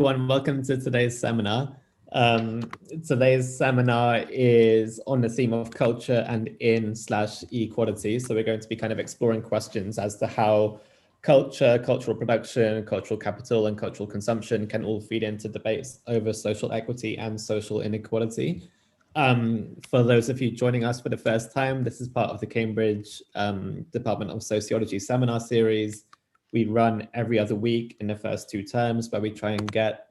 everyone, welcome to today's seminar. Today's seminar is on the theme of culture and in/equality. So we're going to be kind of exploring questions as to how culture, cultural production, cultural capital, and cultural consumption can all feed into debates over social equity and social inequality. For those of you joining us for the first time, this is part of the Cambridge Department of Sociology seminar series. We run every other week in the first 2 terms, where we try and get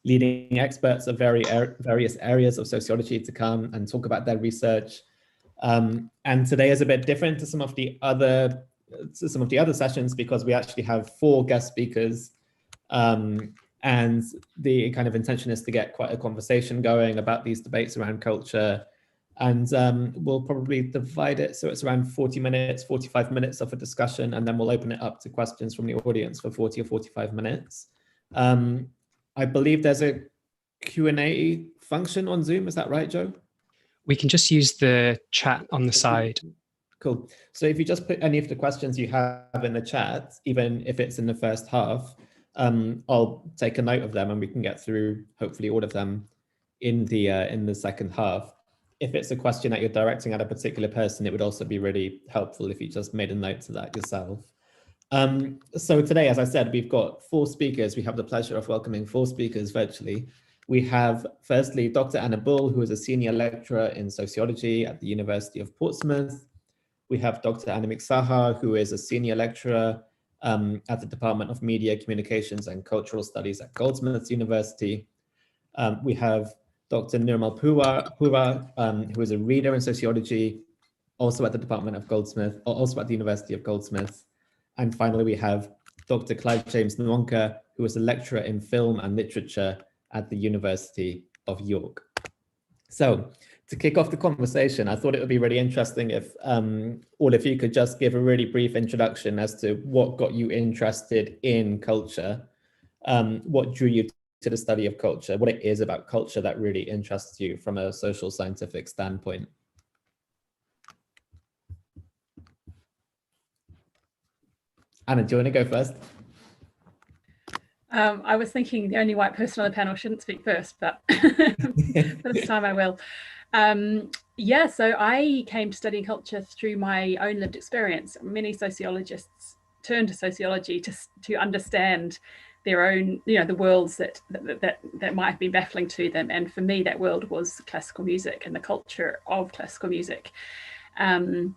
leading experts of various areas of sociology to come and talk about their research. And today is a bit different to some of the other sessions because we actually have 4 guest speakers. And the kind of intention is to get quite a conversation going about these debates around culture. And we'll probably divide it so it's around 40 minutes, 45 minutes of a discussion, and then we'll open it up to questions from the audience for 40 or 45 minutes. I believe there's a Q&A function on Zoom, is that right, Joe? We can just use the chat on the side. Cool. So if you just put any of the questions you have in the chat, even if it's in the first half, I'll take a note of them and we can get through hopefully all of them in the second half. If it's a question that you're directing at a particular person, it would also be really helpful if you just made a note to that yourself. So today, as I said, we've got 4 speakers. We have the pleasure of welcoming 4 speakers virtually. We have firstly, Dr. Anna Bull, who is a senior lecturer in sociology at the University of Portsmouth. We have Dr. Anamik Saha, who is a senior lecturer at the Department of Media, Communications and Cultural Studies at Goldsmiths University. We have Dr. Nirmal Pura, who is a reader in sociology, also at the Department of Goldsmith, also at the University of Goldsmiths. And finally, we have Dr. Clive James Nwonka, who is a lecturer in film and literature at the University of York. So to kick off the conversation, I thought it would be really interesting if all of you could just give a really brief introduction as to what got you interested in culture, what drew you to the study of culture, what it is about culture that really interests you from a social scientific standpoint. Anna, do you want to go first? I was thinking the only white person on the panel shouldn't speak first, but this time I will. Yeah, so I came to studying culture through my own lived experience. Many sociologists turn to sociology to understand their own, the worlds that might have been baffling to them. And for me, that world was classical music and the culture of classical music. So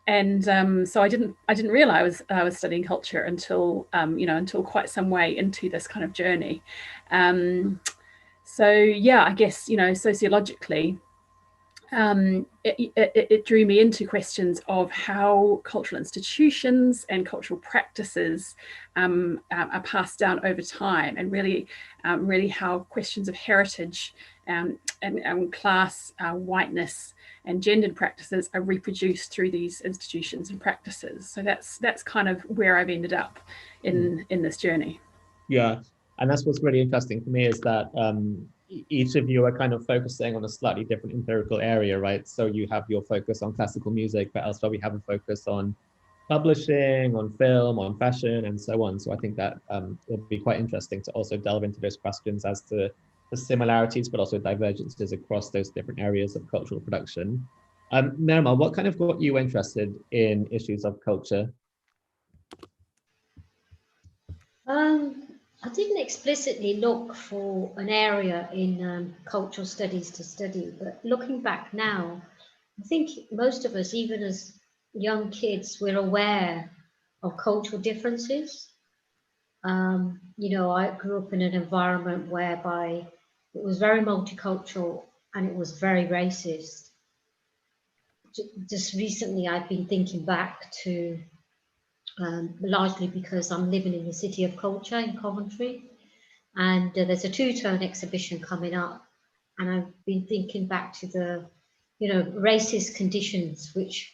I didn't realize I was studying culture until until quite some way into this kind of journey. So yeah, I guess sociologically, it drew me into questions of how cultural institutions and cultural practices are passed down over time, and really how questions of heritage and class, whiteness, and gendered practices are reproduced through these institutions and practices. So that's kind of where I've ended up in this journey. Yeah, and that's what's really interesting for me is that each of you are kind of focusing on a slightly different empirical area, right? So you have your focus on classical music, but elsewhere we have a focus on publishing, on film, on fashion, and so on. So I think that it'll be quite interesting to also delve into those questions as to the similarities, but also divergences across those different areas of cultural production. Nirmal, what kind of got you interested in issues of culture? I didn't explicitly look for an area in cultural studies to study, but looking back now, I think most of us, even as young kids, we're aware of cultural differences. I grew up in an environment whereby it was very multicultural and it was very racist. Just recently, I've been thinking back to largely because I'm living in the City of Culture in Coventry, and there's a 2-tone exhibition coming up, and I've been thinking back to the racist conditions which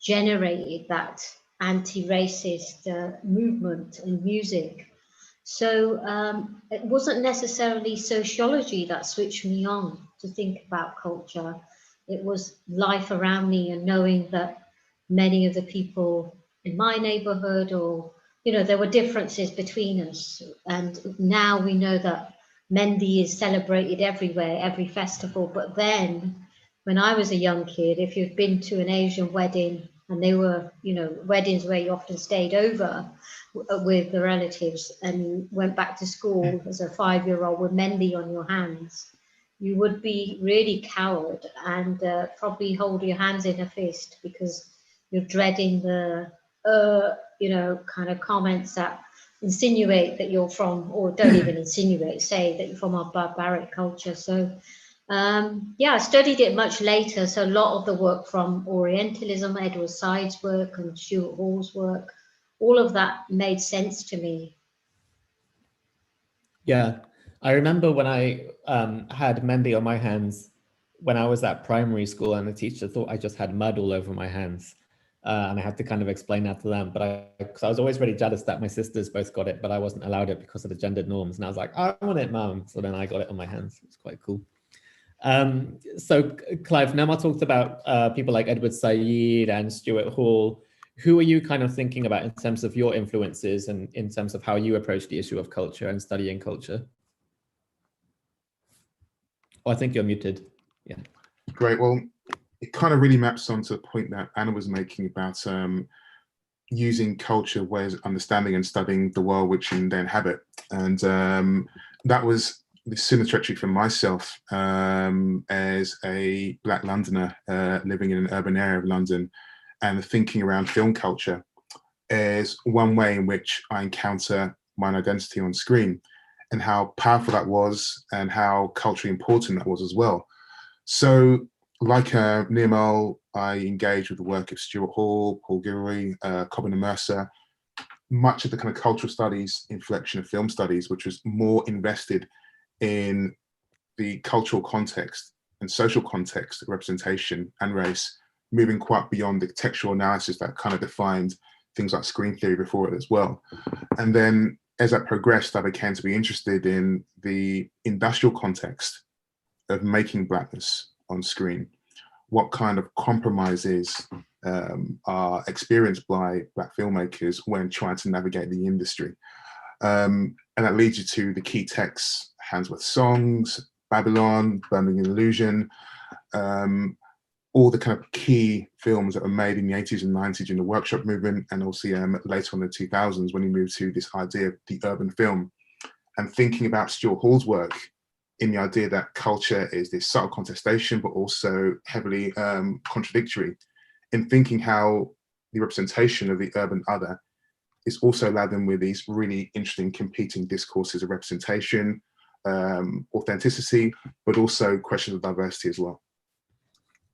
generated that anti-racist movement in music. So it wasn't necessarily sociology that switched me on to think about culture. It was life around me and knowing that many of the people in my neighborhood, or there were differences between us, and now we know that Mendi is celebrated everywhere, every festival. But then when I was a young kid, if you've been to an Asian wedding, and they were, weddings where you often stayed over with the relatives and went back to school as a 5-year-old with Mendi on your hands, you would be really cowed and probably hold your hands in a fist because you're dreading the, kind of comments that insinuate that you're from, or don't even insinuate, say that you're from a barbaric culture. So I studied it much later. So a lot of the work from Orientalism, Edward Said's work and Stuart Hall's work, all of that made sense to me. Yeah, I remember when I had Mendi on my hands when I was at primary school, and the teacher thought I just had mud all over my hands. And I had to kind of explain that to them. But because I was always really jealous that my sisters both got it, but I wasn't allowed it because of the gendered norms. And I was like, I want it, Mum. So then I got it on my hands. It was quite cool. So Clive, Nama talked about people like Edward Said and Stuart Hall. Who are you kind of thinking about in terms of your influences and in terms of how you approach the issue of culture and studying culture? Oh, I think you're muted. Yeah. Great. Well, it kind of really maps onto the point that Anna was making about using culture, ways of understanding and studying the world which you then inhabit. And that was the similar trajectory for myself as a Black Londoner living in an urban area of London, and thinking around film culture as one way in which I encounter my identity on screen, and how powerful that was and how culturally important that was as well. So like Nirmal, I engaged with the work of Stuart Hall, Paul Gilroy, Cobham and Mercer, much of the kind of cultural studies inflection of film studies, which was more invested in the cultural context and social context, representation and race, moving quite beyond the textual analysis that kind of defined things like screen theory before it as well. And then as I progressed, I began to be interested in the industrial context of making Blackness on screen. What kind of compromises are experienced by Black filmmakers when trying to navigate the industry? And that leads you to the key texts, Handsworth Songs, Babylon, Birmingham Illusion, all the kind of key films that were made in the 80s and 90s in the workshop movement, and also later on in the 2000s when he moved to this idea of the urban film. And thinking about Stuart Hall's work in the idea that culture is this subtle contestation, but also heavily contradictory, in thinking how the representation of the urban other is also laden with these really interesting competing discourses of representation, authenticity, but also questions of diversity as well.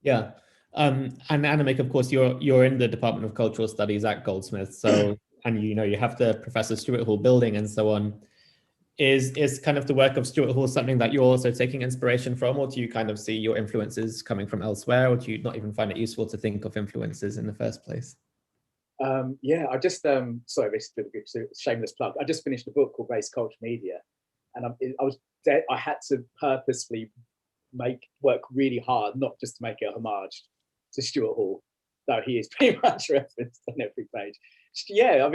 Yeah, and Annemiek, of course, you're in the Department of Cultural Studies at Goldsmiths, so and you have the Professor Stuart Hall building and so on. Is kind of the work of Stuart Hall something that you're also taking inspiration from, or do you kind of see your influences coming from elsewhere, or do you not even find it useful to think of influences in the first place? Yeah, I just sorry, this is a shameless plug. I just finished a book called Race Culture Media, and I had to purposefully work really hard, not just to make it a homage to Stuart Hall, though he is pretty much referenced on every page. Yeah,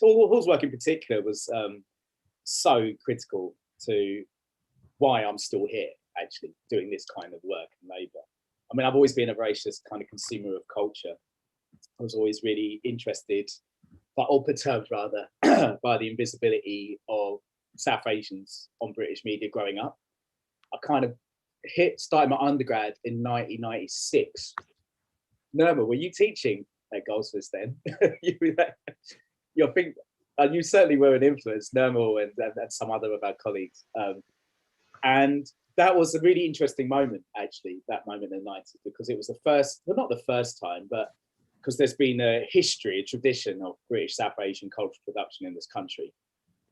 Hall's work in particular was so critical to why I'm still here, actually, doing this kind of work and labour. I mean, I've always been a voracious kind of consumer of culture. I was always really interested, or perturbed rather, by the invisibility of South Asians on British media growing up. I kind of started my undergrad in 1996. Nirmal, were you teaching at Goldsmiths then? You certainly were an influence, Nirmal and some other of our colleagues. And that was a really interesting moment, actually, that moment in the 90s, because it was the first, well, not the first time, but because there's been a history, a tradition of British South Asian cultural production in this country.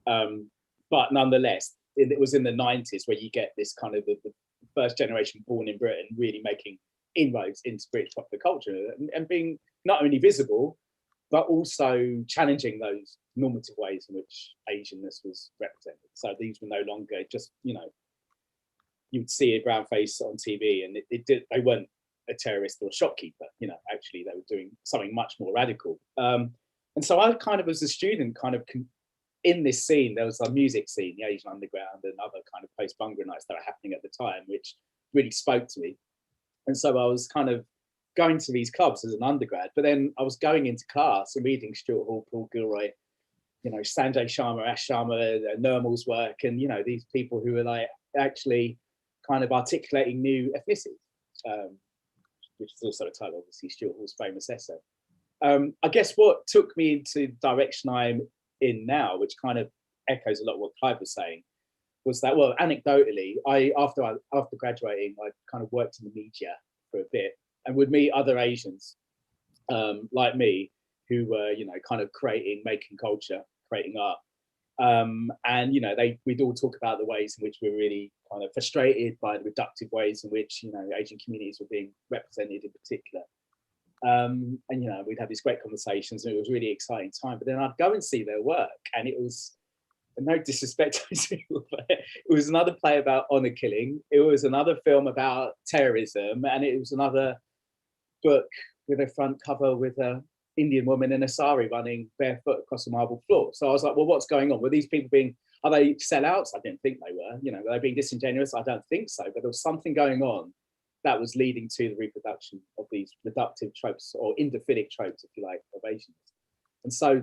But nonetheless, it was in the 90s where you get this kind of the first generation born in Britain really making inroads into British popular culture and being not only visible, but also challenging those normative ways in which Asianness was represented. So these were no longer just, you'd see a brown face on TV and they weren't a terrorist or a shopkeeper, actually they were doing something much more radical. And so I kind of, as a student, kind of in this scene, there was a music scene, the Asian Underground and other kind of post-Bunga nights that were happening at the time, which really spoke to me. And so I was kind of going to these clubs as an undergrad, but then I was going into class and reading Stuart Hall, Paul Gilroy, you know, Sanjay Sharma, Ash Sharma, Nirmal's work, and, you know, these people who were like actually kind of articulating new ethnicities, which is also a title, obviously, Stuart Hall's famous essay. I guess what took me into the direction I'm in now, which kind of echoes a lot of what Clive was saying, was that, well, anecdotally, after graduating, I kind of worked in the media for a bit and would meet other Asians like me who were, you know, kind of making culture, creating art. And, you know, we'd all talk about the ways in which we're really kind of frustrated by the reductive ways in which, you know, Asian communities were being represented in particular. And, you know, we'd have these great conversations and it was a really exciting time. But then I'd go and see their work and it was, no disrespect to people, but it was another play about honor killing. It was another film about terrorism. And it was another book with a front cover with a Indian woman in a sari running barefoot across a marble floor. So I was like, well, what's going on? Were these people are they sellouts? I didn't think they were. You know, were they being disingenuous? I don't think so. But there was something going on that was leading to the reproduction of these reductive tropes or endophilic tropes, if you like, of Asians. And so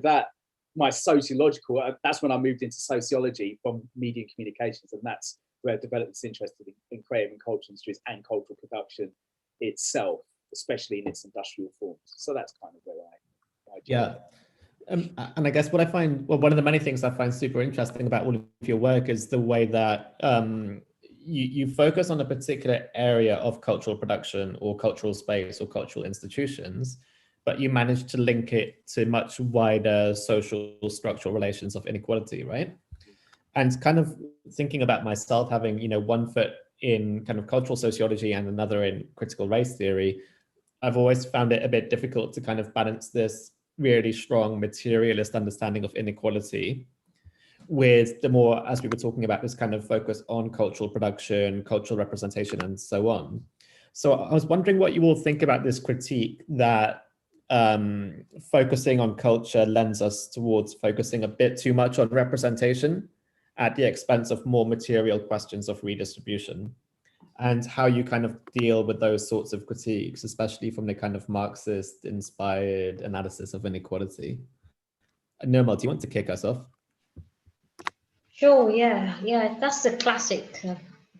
my sociological, that's when I moved into sociology from media and communications. And that's where I developed this interest in creative and cultural industries and cultural production itself, especially in its industrial forms. So that's kind of where I yeah. And I guess what I find, well, one of the many things I find super interesting about all of your work is the way that you focus on a particular area of cultural production or cultural space or cultural institutions, but you manage to link it to much wider social structural relations of inequality, right? And kind of thinking about myself having, you know, one foot in kind of cultural sociology and another in critical race theory, I've always found it a bit difficult to kind of balance this really strong materialist understanding of inequality with the more, as we were talking about, this kind of focus on cultural production, cultural representation, and so on. So I was wondering what you all think about this critique that focusing on culture lends us towards focusing a bit too much on representation at the expense of more material questions of redistribution, and how you kind of deal with those sorts of critiques, especially from the kind of Marxist-inspired analysis of inequality. Nirmal, do you want to kick us off? Sure, yeah, that's the classic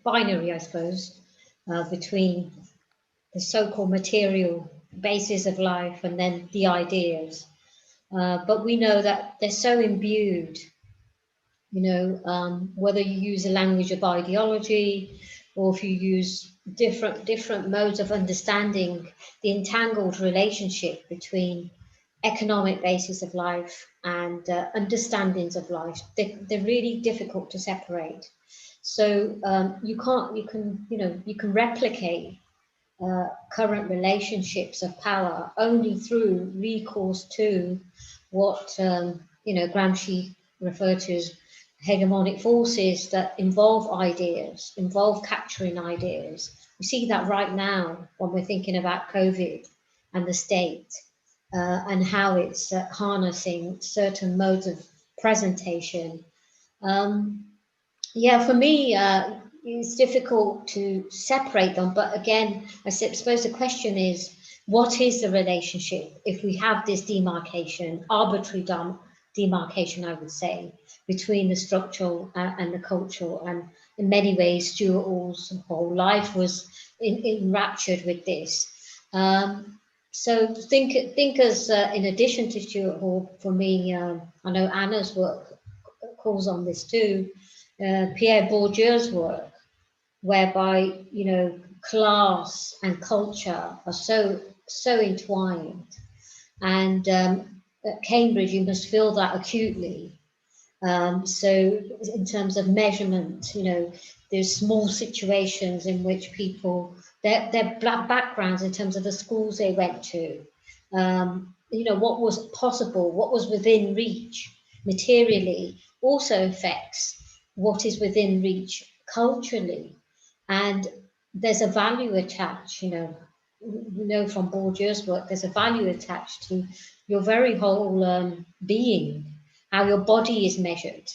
binary, I suppose, between the so-called material basis of life and then the ideas. But we know that they're so imbued, you know, whether you use a language of ideology or if you use different modes of understanding the entangled relationship between economic basis of life and understandings of life, they're really difficult to separate. So you can replicate current relationships of power only through recourse to what Gramsci referred to as hegemonic forces that involve ideas, involve capturing ideas. We see that right now when we're thinking about COVID and the state and how it's harnessing certain modes of presentation. For me, it's difficult to separate them. But again, I suppose the question is, what is the relationship if we have this demarcation, arbitrary demarcation, I would say, between the structural and the cultural? And in many ways, Stuart Hall's whole life was enraptured with this. So think as in addition to Stuart Hall, for me, I know Anna's work calls on this too, Pierre Bourdieu's work, whereby, you know, class and culture are so entwined. And at Cambridge, you must feel that acutely. So in terms of measurement, you know, there's small situations in which people, their black backgrounds in terms of the schools they went to, you know, what was possible, what was within reach materially also affects what is within reach culturally. And there's a value attached, you know from Bourdieu's work, there's a value attached to your very whole being. how your body is measured,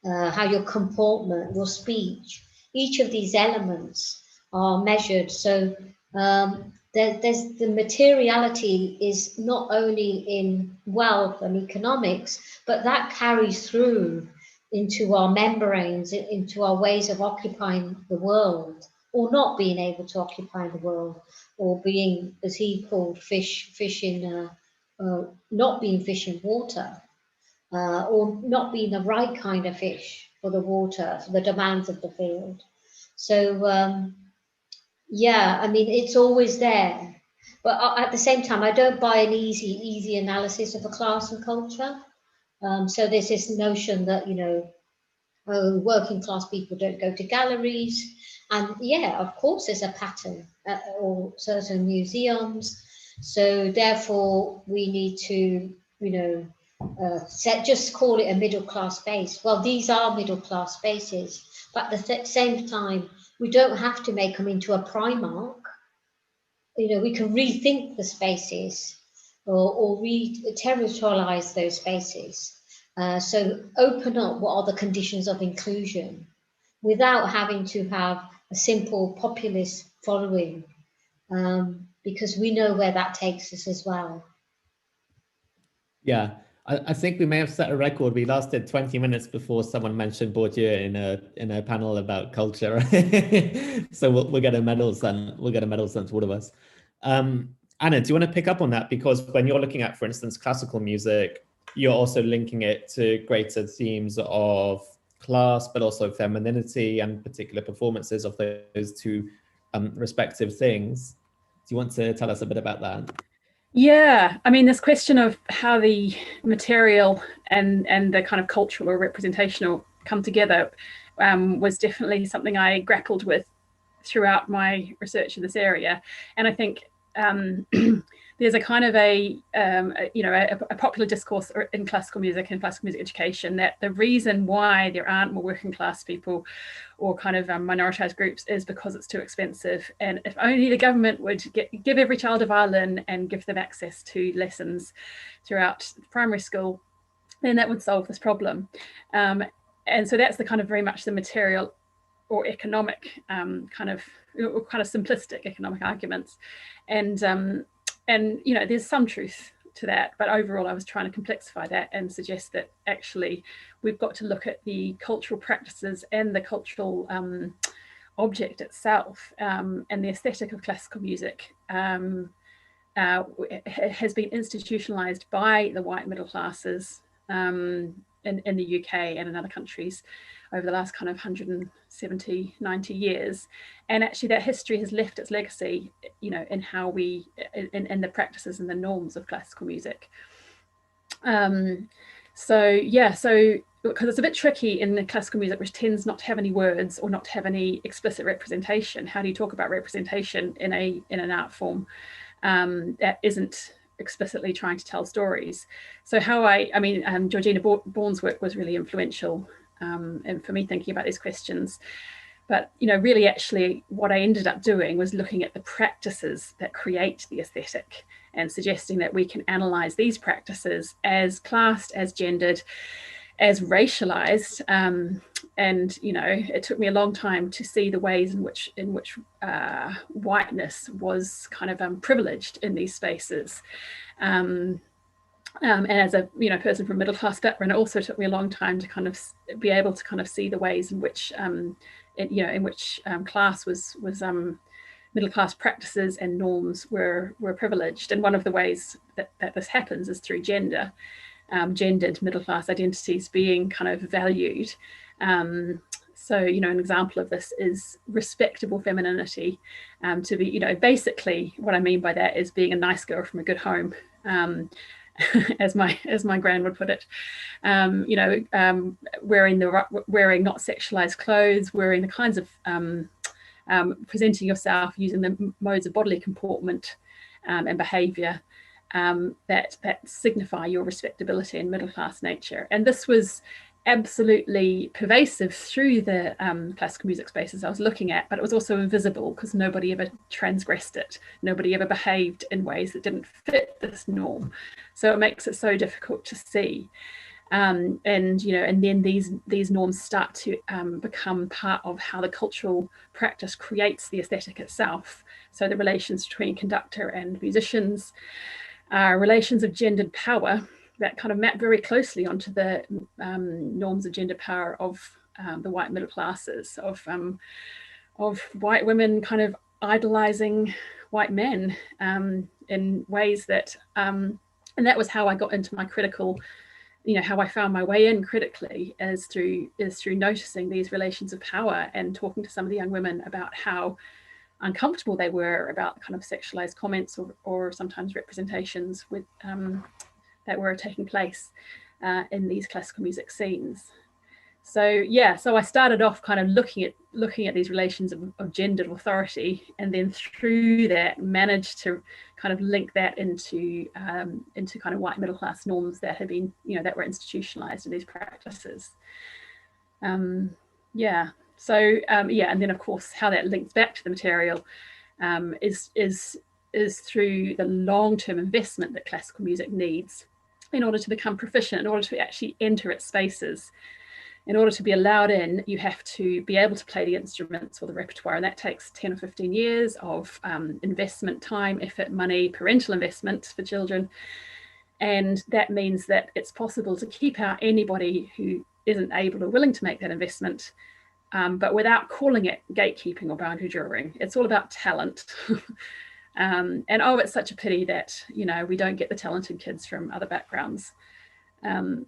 how your comportment, your speech, each of these elements are measured. So there's the materiality is not only in wealth and economics, but that carries through into our membranes, into our ways of occupying the world, or not being able to occupy the world, or being, as he called, fish in not being fish in water, or not being the right kind of fish for the water, for the demands of the field. So yeah, I mean, it's always there. But at the same time, I don't buy an easy analysis of a class and culture. So there's this notion that, you know, working class people don't go to galleries. And yeah, of course, there's a pattern or certain museums. So therefore, we need to, you know, just call it a middle class space. Well, these are middle class spaces, but at the same time, we don't have to make them into a Primark. You know, we can rethink the spaces or re-territorialize those spaces. So open up what are the conditions of inclusion without having to have a simple populist following, because we know where that takes us as well. Yeah, I think we may have set a record. We lasted 20 minutes before someone mentioned Bourdieu in a panel about culture. So we'll get a medal sent. We'll get a medal sent to all of us. Anna, do you want to pick up on that? Because when you're looking at, for instance, classical music, you're also linking it to greater themes of class, but also femininity and particular performances of those two respective things. Do you want to tell us a bit about that? Yeah, I mean, this question of how the material and the kind of cultural or representational come together was definitely something I grappled with throughout my research in this area. And I think there's a kind of a popular discourse in classical music and classical music education that the reason why there aren't more working class people or kind of minoritized groups is because it's too expensive. And if only the government would give every child a violin and give them access to lessons throughout primary school, then that would solve this problem. And so that's the kind of very much the material or economic kind of simplistic economic arguments. And you know, there's some truth to that, but overall I was trying to complexify that and suggest that actually we've got to look at the cultural practices and the cultural object itself, and the aesthetic of classical music has been institutionalized by the white middle classes in the UK and in other countries over the last kind of 170, 90 years. And actually that history has left its legacy, you know, in how we, in the practices and the norms of classical music. So yeah, so because it's a bit tricky in the classical music, which tends not to have any words or not to have any explicit representation. How do you talk about representation in an art form that isn't explicitly trying to tell stories? So Georgina Bourne's work was really influential and for me thinking about these questions. But, you know, really actually what I ended up doing was looking at the practices that create the aesthetic and suggesting that we can analyze these practices as classed, as gendered, as racialized. And, you know, it took me a long time to see the ways in which whiteness was kind of privileged in these spaces. And as a person from middle class background, it also took me a long time to kind of be able to kind of see the ways in which class was middle class practices and norms were privileged. And one of the ways that this happens is through gender, gendered middle class identities being kind of valued. So, you know, an example of this is respectable femininity, to be, you know, basically what I mean by that is being a nice girl from a good home. As my gran would put it, wearing not sexualized clothes, wearing the kinds of presenting yourself using the modes of bodily comportment and behavior that signify your respectability and middle class nature. And this was absolutely pervasive through the classical music spaces I was looking at, but it was also invisible because nobody ever transgressed it. Nobody ever behaved in ways that didn't fit this norm. So it makes it so difficult to see. And and then these norms start to become part of how the cultural practice creates the aesthetic itself. So the relations between conductor and musicians, relations of gendered power that kind of map very closely onto the norms of gendered power of the white middle classes, of white women kind of idolizing white men in ways that, and that was how I got into my critical, how I found my way in critically is through noticing these relations of power and talking to some of the young women about how uncomfortable they were about kind of sexualized comments or sometimes representations with that were taking place in these classical music scenes. So so I started off kind of looking at these relations of gendered authority, and then through that managed to kind of link that into kind of white middle class norms that had been, that were institutionalized in these practices. And then of course how that links back to the material is through the long-term investment that classical music needs in order to become proficient, in order to actually enter its spaces. In order to be allowed in, you have to be able to play the instruments or the repertoire, and that takes 10 or 15 years of investment, time, effort, money, parental investment for children. And that means that it's possible to keep out anybody who isn't able or willing to make that investment, but without calling it gatekeeping or boundary drawing. It's all about talent. And it's such a pity that, we don't get the talented kids from other backgrounds.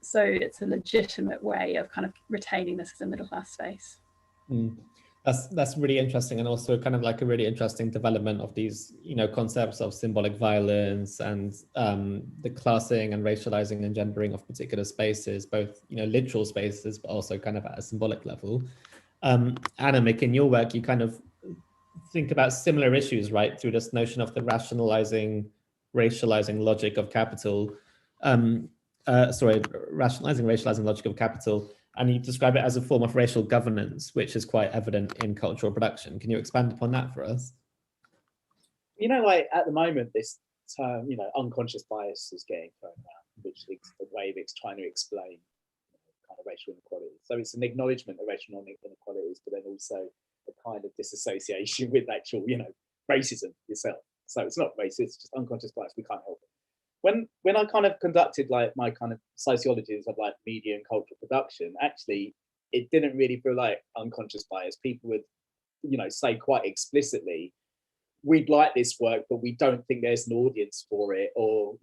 So it's a legitimate way of kind of retaining this as a middle class space. That's really interesting, and also kind of like a really interesting development of these, concepts of symbolic violence and the classing and racializing and gendering of particular spaces, both literal spaces, but also kind of at a symbolic level. Anna, Mick, in your work, you kind of think about similar issues, right, through this notion of the rationalizing logic of capital. Rationalizing, racializing logic of capital, and you describe it as a form of racial governance, which is quite evident in cultural production. Can you expand upon that for us? Like at the moment, this term, unconscious bias is getting thrown around, which is a way of trying to explain kind of racial inequalities. So it's an acknowledgement of racial inequalities, but then also a kind of disassociation with actual, racism itself. So it's not racist, it's just unconscious bias. We can't help it. When I kind of conducted like my kind of sociologies of like media and cultural production, actually, it didn't really feel like unconscious bias. People would, say quite explicitly, we'd like this work, but we don't think there's an audience for it. Or,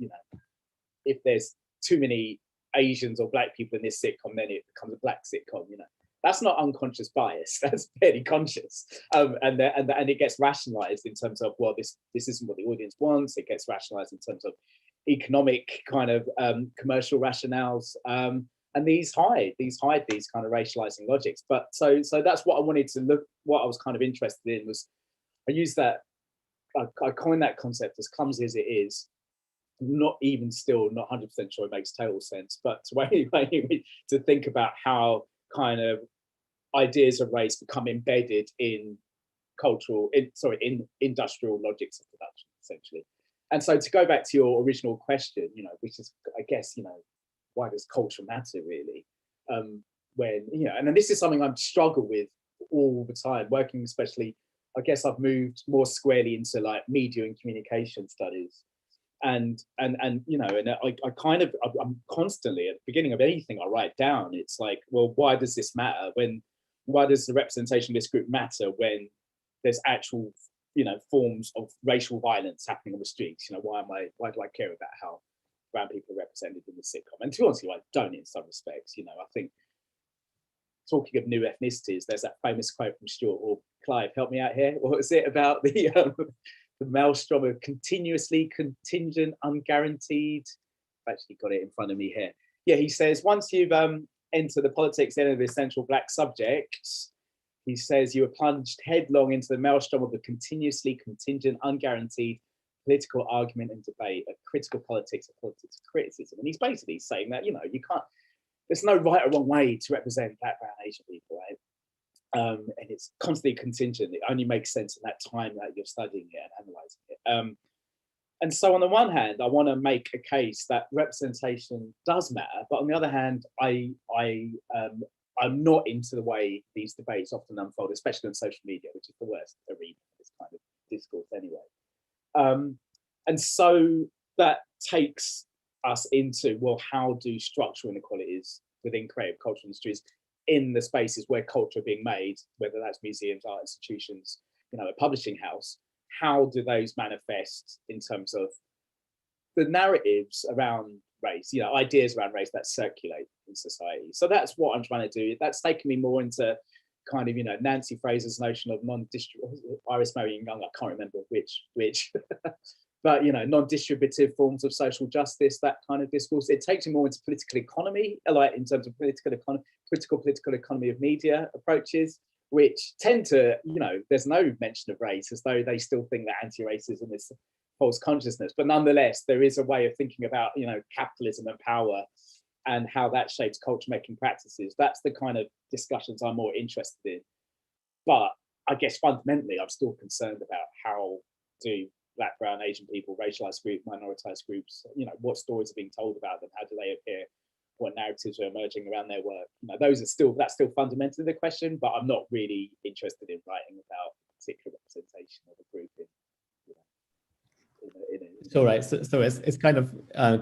if there's too many Asians or Black people in this sitcom, then it becomes a Black sitcom, That's not unconscious bias. That's fairly conscious, and it gets rationalized in terms of, well, this isn't what the audience wants. It gets rationalized in terms of economic kind of commercial rationales, and these hide these kind of racializing logics. But so that's what I wanted to look. What I was kind of interested in was, I used that. I coined that concept, as clumsy as it is. Not 100% sure it makes total sense, but to think about how kind of ideas of race become embedded in industrial logics of production, essentially. And so to go back to your original question, which is, I guess, why does culture matter really? When, and then this is something I struggle with all the time, working especially, I guess I've moved more squarely into like media and communication studies. And I'm constantly at the beginning of anything I write down, it's like, well, why does this matter? Why does the representation of this group matter when there's actual, forms of racial violence happening on the streets? Why do I care about how brown people are represented in the sitcom? And to be honest, I don't in some respects. I think, talking of new ethnicities, there's that famous quote from Stuart or Clive, help me out here. What was it about the maelstrom of continuously contingent, unguaranteed? I've actually got it in front of me here. Yeah, he says, once you've entered the politics then of the essential Black subjects, he says you are plunged headlong into the maelstrom of the continuously contingent, unguaranteed political argument and debate, a critical politics of politics of criticism. And he's basically saying that, you can't, there's no right or wrong way to represent Black, brown, Asian people, right? And it's constantly contingent. It only makes sense in that time that you're studying it and analysing it. And so on the one hand, I want to make a case that representation does matter, but on the other hand, I'm not into the way these debates often unfold, especially on social media, which is the worst arena for this kind of discourse anyway. And so that takes us into, well, how do structural inequalities within creative cultural industries in the spaces where culture are being made, whether that's museums, art institutions, you know, a publishing house, how do those manifest in terms of the narratives around race, you know, ideas around race that circulate in society? So that's what I'm trying to do. That's taken me more into kind of, you know, Nancy Fraser's notion of Iris Marion Young, I can't remember which, but, you know, non-distributive forms of social justice, that kind of discourse. It takes me more into political economy, like in terms of political economy of media approaches, which tend to, you know, there's no mention of race, as though they still think that anti-racism is false consciousness. But nonetheless, there is a way of thinking about, you know, capitalism and power and how that shapes culture-making practices. That's the kind of discussions I'm more interested in. But I guess fundamentally, I'm still concerned about how do Black, brown, Asian people, racialized groups, minoritized groups, you know, what stories are being told about them? How do they appear? What narratives are emerging around their work? You know, that's still fundamentally the question, but I'm not really interested in writing about particular representation of a group All right, so it's kind of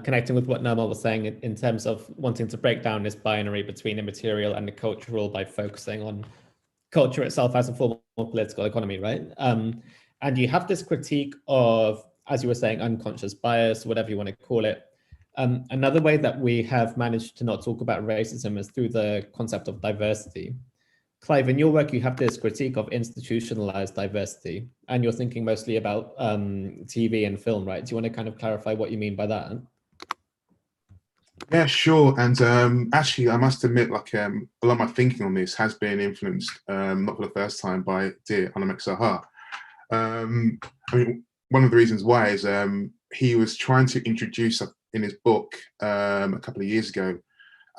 connecting with what Nirmal was saying in terms of wanting to break down this binary between immaterial and the cultural by focusing on culture itself as a form of political economy, right? And you have this critique of, as you were saying, unconscious bias, whatever you want to call it. Another way that we have managed to not talk about racism is through the concept of diversity. Clive, in your work, you have this critique of institutionalized diversity, and you're thinking mostly about TV and film, right? Do you want to kind of clarify what you mean by that? Yeah, sure. And actually, I must admit, like a lot of my thinking on this has been influenced, not for the first time, by dear Anamek Sahar. I mean, one of the reasons why is he was trying to introduce in his book a couple of years ago,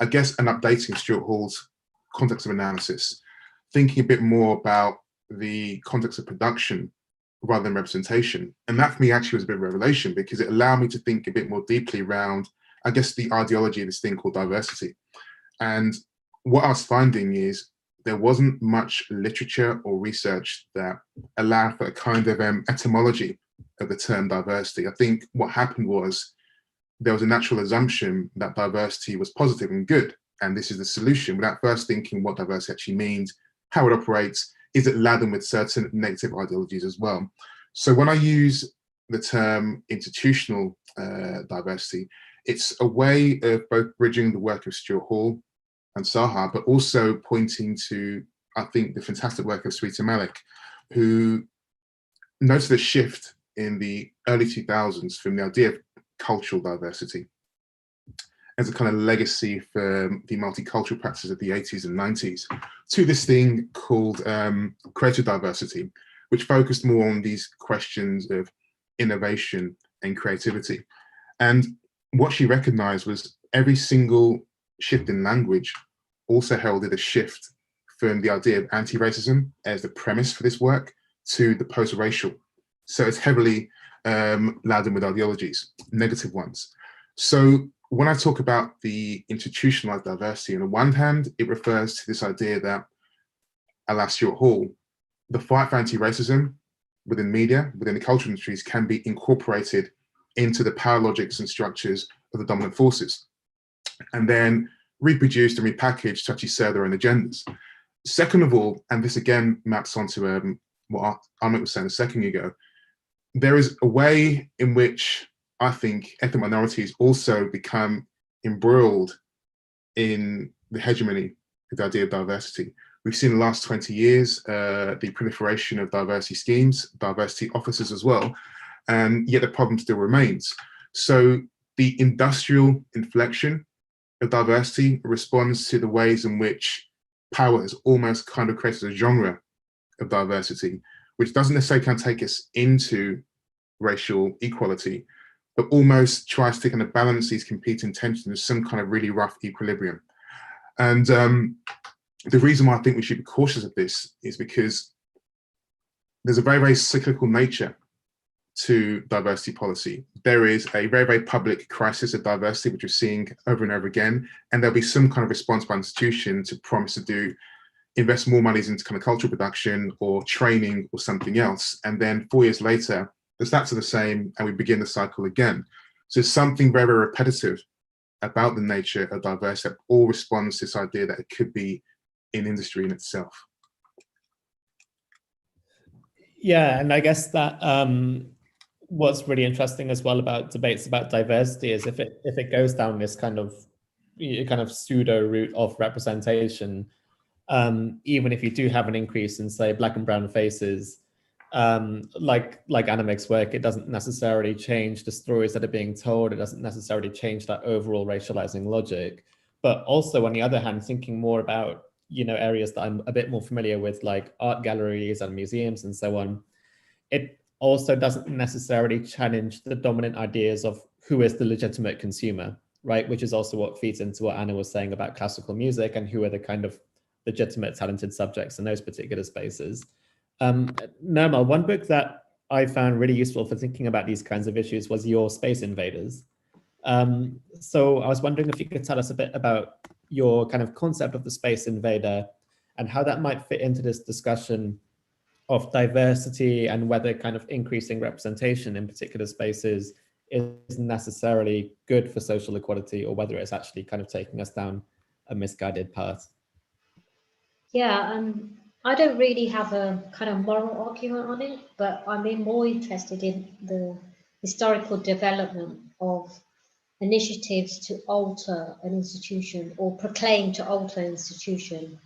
I guess, an updating Stuart Hall's context of analysis, thinking a bit more about the context of production rather than representation. And that for me actually was a bit of a revelation, because it allowed me to think a bit more deeply around, I guess, the ideology of this thing called diversity. And what I was finding is there wasn't much literature or research that allowed for a kind of etymology of the term diversity. I think what happened was there was a natural assumption that diversity was positive and good, and this is the solution, without first thinking what diversity actually means, how it operates, is it laden with certain negative ideologies as well. So when I use the term institutional diversity, it's a way of both bridging the work of Stuart Hall and Sahar, but also pointing to, I think, the fantastic work of Sweeta Malik, who noted a shift in the early 2000s from the idea of cultural diversity as a kind of legacy for the multicultural practices of the 80s and 90s to this thing called creative diversity, which focused more on these questions of innovation and creativity. And what she recognized was every single shift in language also heralded a shift from the idea of anti-racism as the premise for this work to the post-racial. So it's heavily laden with ideologies, negative ones. So when I talk about the institutionalized diversity, on the one hand, it refers to this idea that, a la Stuart Hall, the fight for anti-racism within media, within the cultural industries, can be incorporated into the power logics and structures of the dominant forces, and then reproduced and repackaged to actually serve their own agendas. Second of all, and this again maps onto what Amit was saying a second ago, there is a way in which I think ethnic minorities also become embroiled in the hegemony of the idea of diversity. We've seen in the last 20 years the proliferation of diversity schemes, diversity officers as well, and yet the problem still remains. So the industrial inflection of diversity responds to the ways in which power has almost kind of created a genre of diversity, which doesn't necessarily kind of take us into racial equality, but almost tries to kind of balance these competing tensions in some kind of really rough equilibrium. And the reason why I think we should be cautious of this is because there's a very, very cyclical nature to diversity policy. There is a very, very public crisis of diversity, which we're seeing over and over again, and there'll be some kind of response by institution to promise to invest more monies into kind of cultural production or training or something else. And then 4 years later, the stats are the same and we begin the cycle again. So something very, very repetitive about the nature of diversity that all responds to this idea that it could be in industry in itself. Yeah, and I guess that what's really interesting as well about debates about diversity is if it goes down this kind of pseudo route of representation, even if you do have an increase in, say, Black and brown faces, like Annemiek's work, it doesn't necessarily change the stories that are being told. It doesn't necessarily change that overall racializing logic. But also, on the other hand, thinking more about, areas that I'm a bit more familiar with, like art galleries and museums and so on, it also doesn't necessarily challenge the dominant ideas of who is the legitimate consumer, right? Which is also what feeds into what Anna was saying about classical music and who are the kind of legitimate talented subjects in those particular spaces. Nirmal, one book that I found really useful for thinking about these kinds of issues was your Space Invaders. So I was wondering if you could tell us a bit about your kind of concept of the space invader and how that might fit into this discussion of diversity and whether kind of increasing representation in particular spaces is necessarily good for social equality or whether it's actually kind of taking us down a misguided path. Yeah, I don't really have a kind of moral argument on it, but I'm more interested in the historical development of initiatives to alter an institution or proclaim to alter an institution.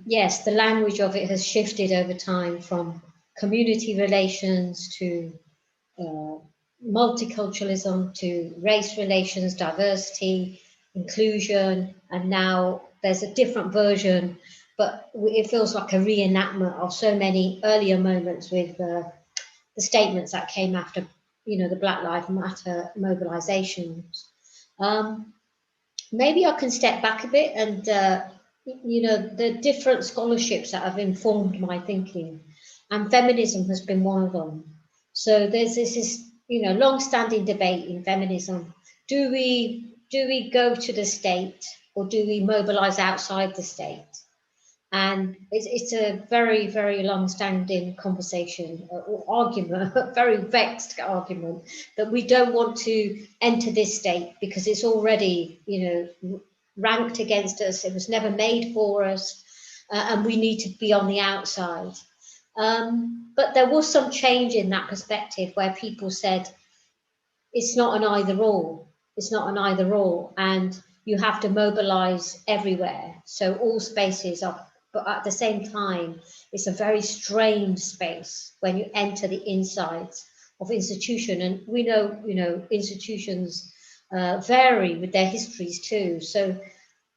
Yes, the language of it has shifted over time from community relations to multiculturalism to race relations, diversity, inclusion, and now there's a different version, but it feels like a reenactment of so many earlier moments with the statements that came after, the Black Lives Matter mobilizations. Maybe I can step back a bit and, the different scholarships that have informed my thinking, and feminism has been one of them. So there's this long-standing debate in feminism. Do we go to the state or do we mobilize outside the state? And it's a very, very long-standing conversation or argument, a very vexed argument, that we don't want to enter this state because it's already, ranked against us. It was never made for us, and we need to be on the outside. But there was some change in that perspective where people said, it's not an either or. It's not an either or, and you have to mobilize everywhere. So all spaces are. But at the same time, it's a very strange space when you enter the insides of institution. And we know, institutions vary with their histories too. So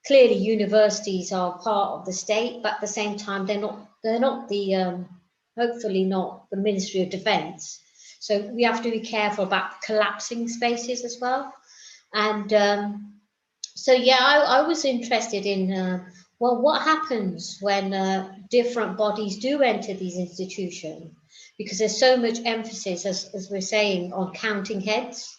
clearly universities are part of the state, but at the same time, they're not the, hopefully not the Ministry of Defense. So we have to be careful about collapsing spaces as well. And so, yeah, I was interested in, well, what happens when different bodies do enter these institutions? Because there's so much emphasis, as we're saying, on counting heads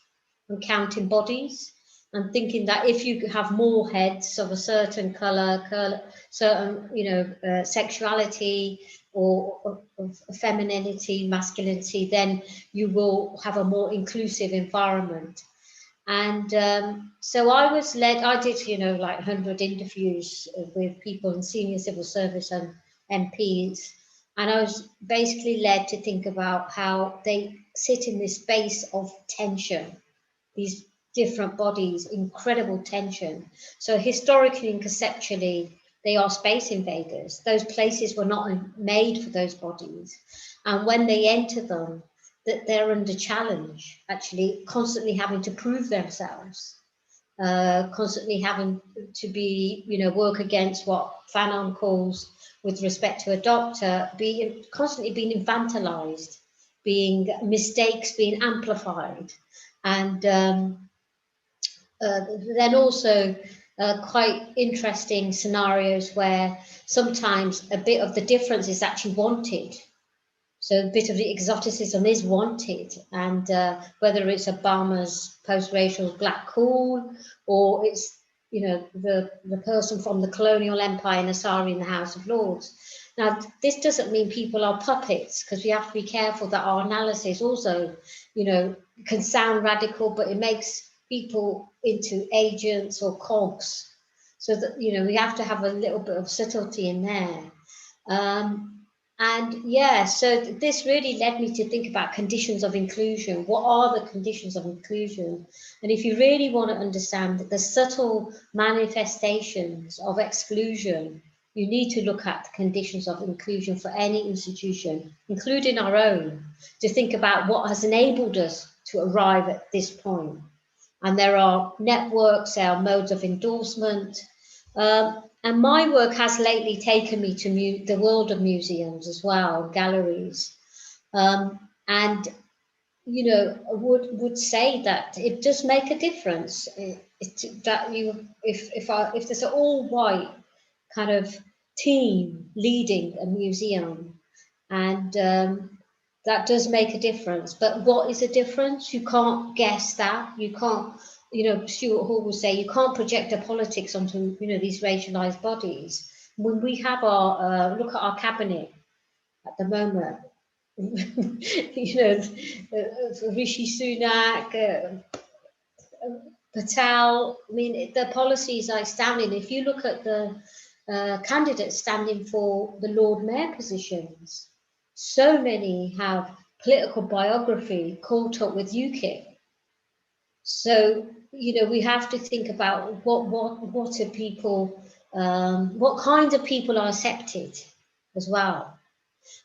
and counting bodies, and thinking that if you have more heads of a certain color, certain, sexuality or of femininity, masculinity, then you will have a more inclusive environment. And so I was led, I did, like 100 interviews with people in senior civil service and MPs. And I was basically led to think about how they sit in this space of tension, these different bodies, incredible tension. So historically and conceptually, they are space invaders. Those places were not made for those bodies. And when they enter them, that they're under challenge, actually constantly having to prove themselves, constantly having to be, work against what Fanon calls, with respect to a doctor, constantly being infantilized, mistakes being amplified. And then also quite interesting scenarios where sometimes a bit of the difference is actually wanted. So a bit of the exoticism is wanted, and whether it's Obama's post-racial black cool, or it's, you know, the person from the colonial empire, Nasari in the House of Lords. Now, this doesn't mean people are puppets, because we have to be careful that our analysis also, you know, can sound radical, but it makes people into agents or cogs. So that, you know, we have to have a little bit of subtlety in there. And yeah, so this really led me to think about conditions of inclusion. What are the conditions of inclusion? And if you really want to understand the subtle manifestations of exclusion, you need to look at the conditions of inclusion for any institution, including our own, to think about what has enabled us to arrive at this point. And there are networks, there are modes of endorsement. And my work has lately taken me to the world of museums as well, galleries. And, you know, would say that it does make a difference. That you, if there's an all-white kind of team leading a museum, and that does make a difference. But what is a difference? You can't guess that. You can't, you know, Stuart Hall will say, you can't project a politics onto, you know, these racialized bodies. When we have our, look at our cabinet at the moment, you know, Rishi Sunak, Patel, I mean, the policies are astounding. If you look at the candidates standing for the Lord Mayor positions, so many have political biography caught up with UKIP. So, you know, we have to think about what are people, what kinds of people are accepted as well.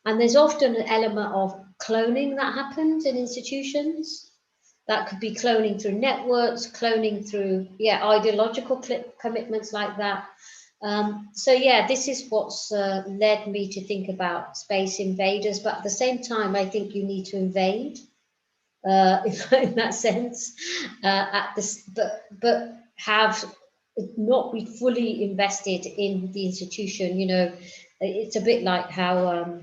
And there's often an element of cloning that happens in institutions. That could be cloning through networks, cloning through, ideological commitments like that. So yeah, this is what's led me to think about space invaders. But at the same time, I think you need to invade. In that sense, but have not be fully invested in the institution. You know, it's a bit like how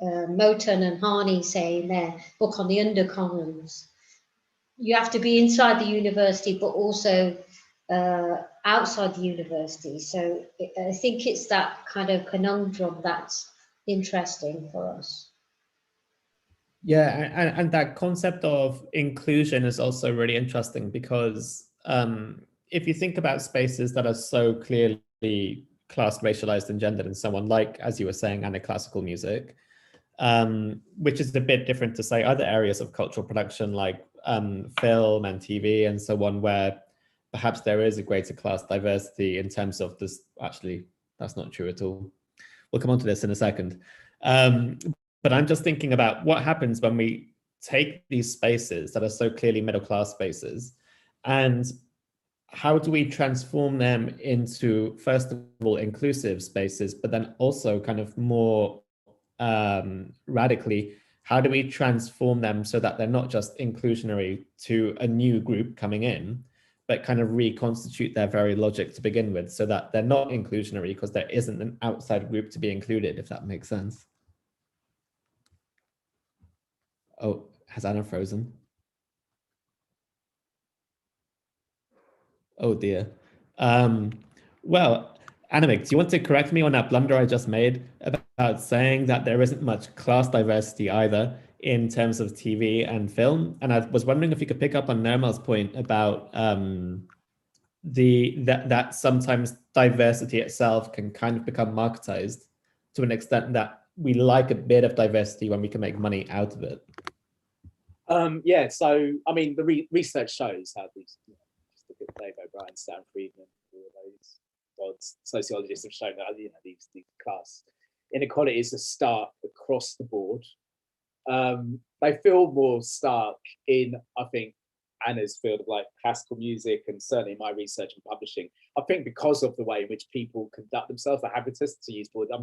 Moten and Harney say in their book on the undercommons. You have to be inside the university, but also outside the university. So I think it's that kind of conundrum that's interesting for us. Yeah, and that concept of inclusion is also really interesting, because if you think about spaces that are so clearly class racialized and gendered and so on, like, as you were saying, classical music, which is a bit different to, say, other areas of cultural production like film and TV and so on, where perhaps there is a greater class diversity in terms of this. Actually, that's not true at all. We'll come on to this in a second. But I'm just thinking about what happens when we take these spaces that are so clearly middle class spaces, and how do we transform them into, first of all, inclusive spaces, but then also kind of more radically, how do we transform them so that they're not just inclusionary to a new group coming in, but kind of reconstitute their very logic to begin with, so that they're not inclusionary because there isn't an outside group to be included, if that makes sense. Oh, has Anna frozen? Oh dear. Well, Annemiek, do you want to correct me on that blunder I just made about saying that there isn't much class diversity either in terms of TV and film? And I was wondering if you could pick up on Nirmal's point about that sometimes diversity itself can kind of become marketized to an extent that we like a bit of diversity when we can make money out of it. Yeah, so I mean, the research shows how these, you know, just look at Dave O'Brien, Stan Friedman, all of those gods, sociologists have shown that, you know, these class inequalities are stark across the board. They feel more stark in, I think, Anna's field of like classical music, and certainly my research and publishing. I think because of the way in which people conduct themselves, the habitus, to use Bourdieu. I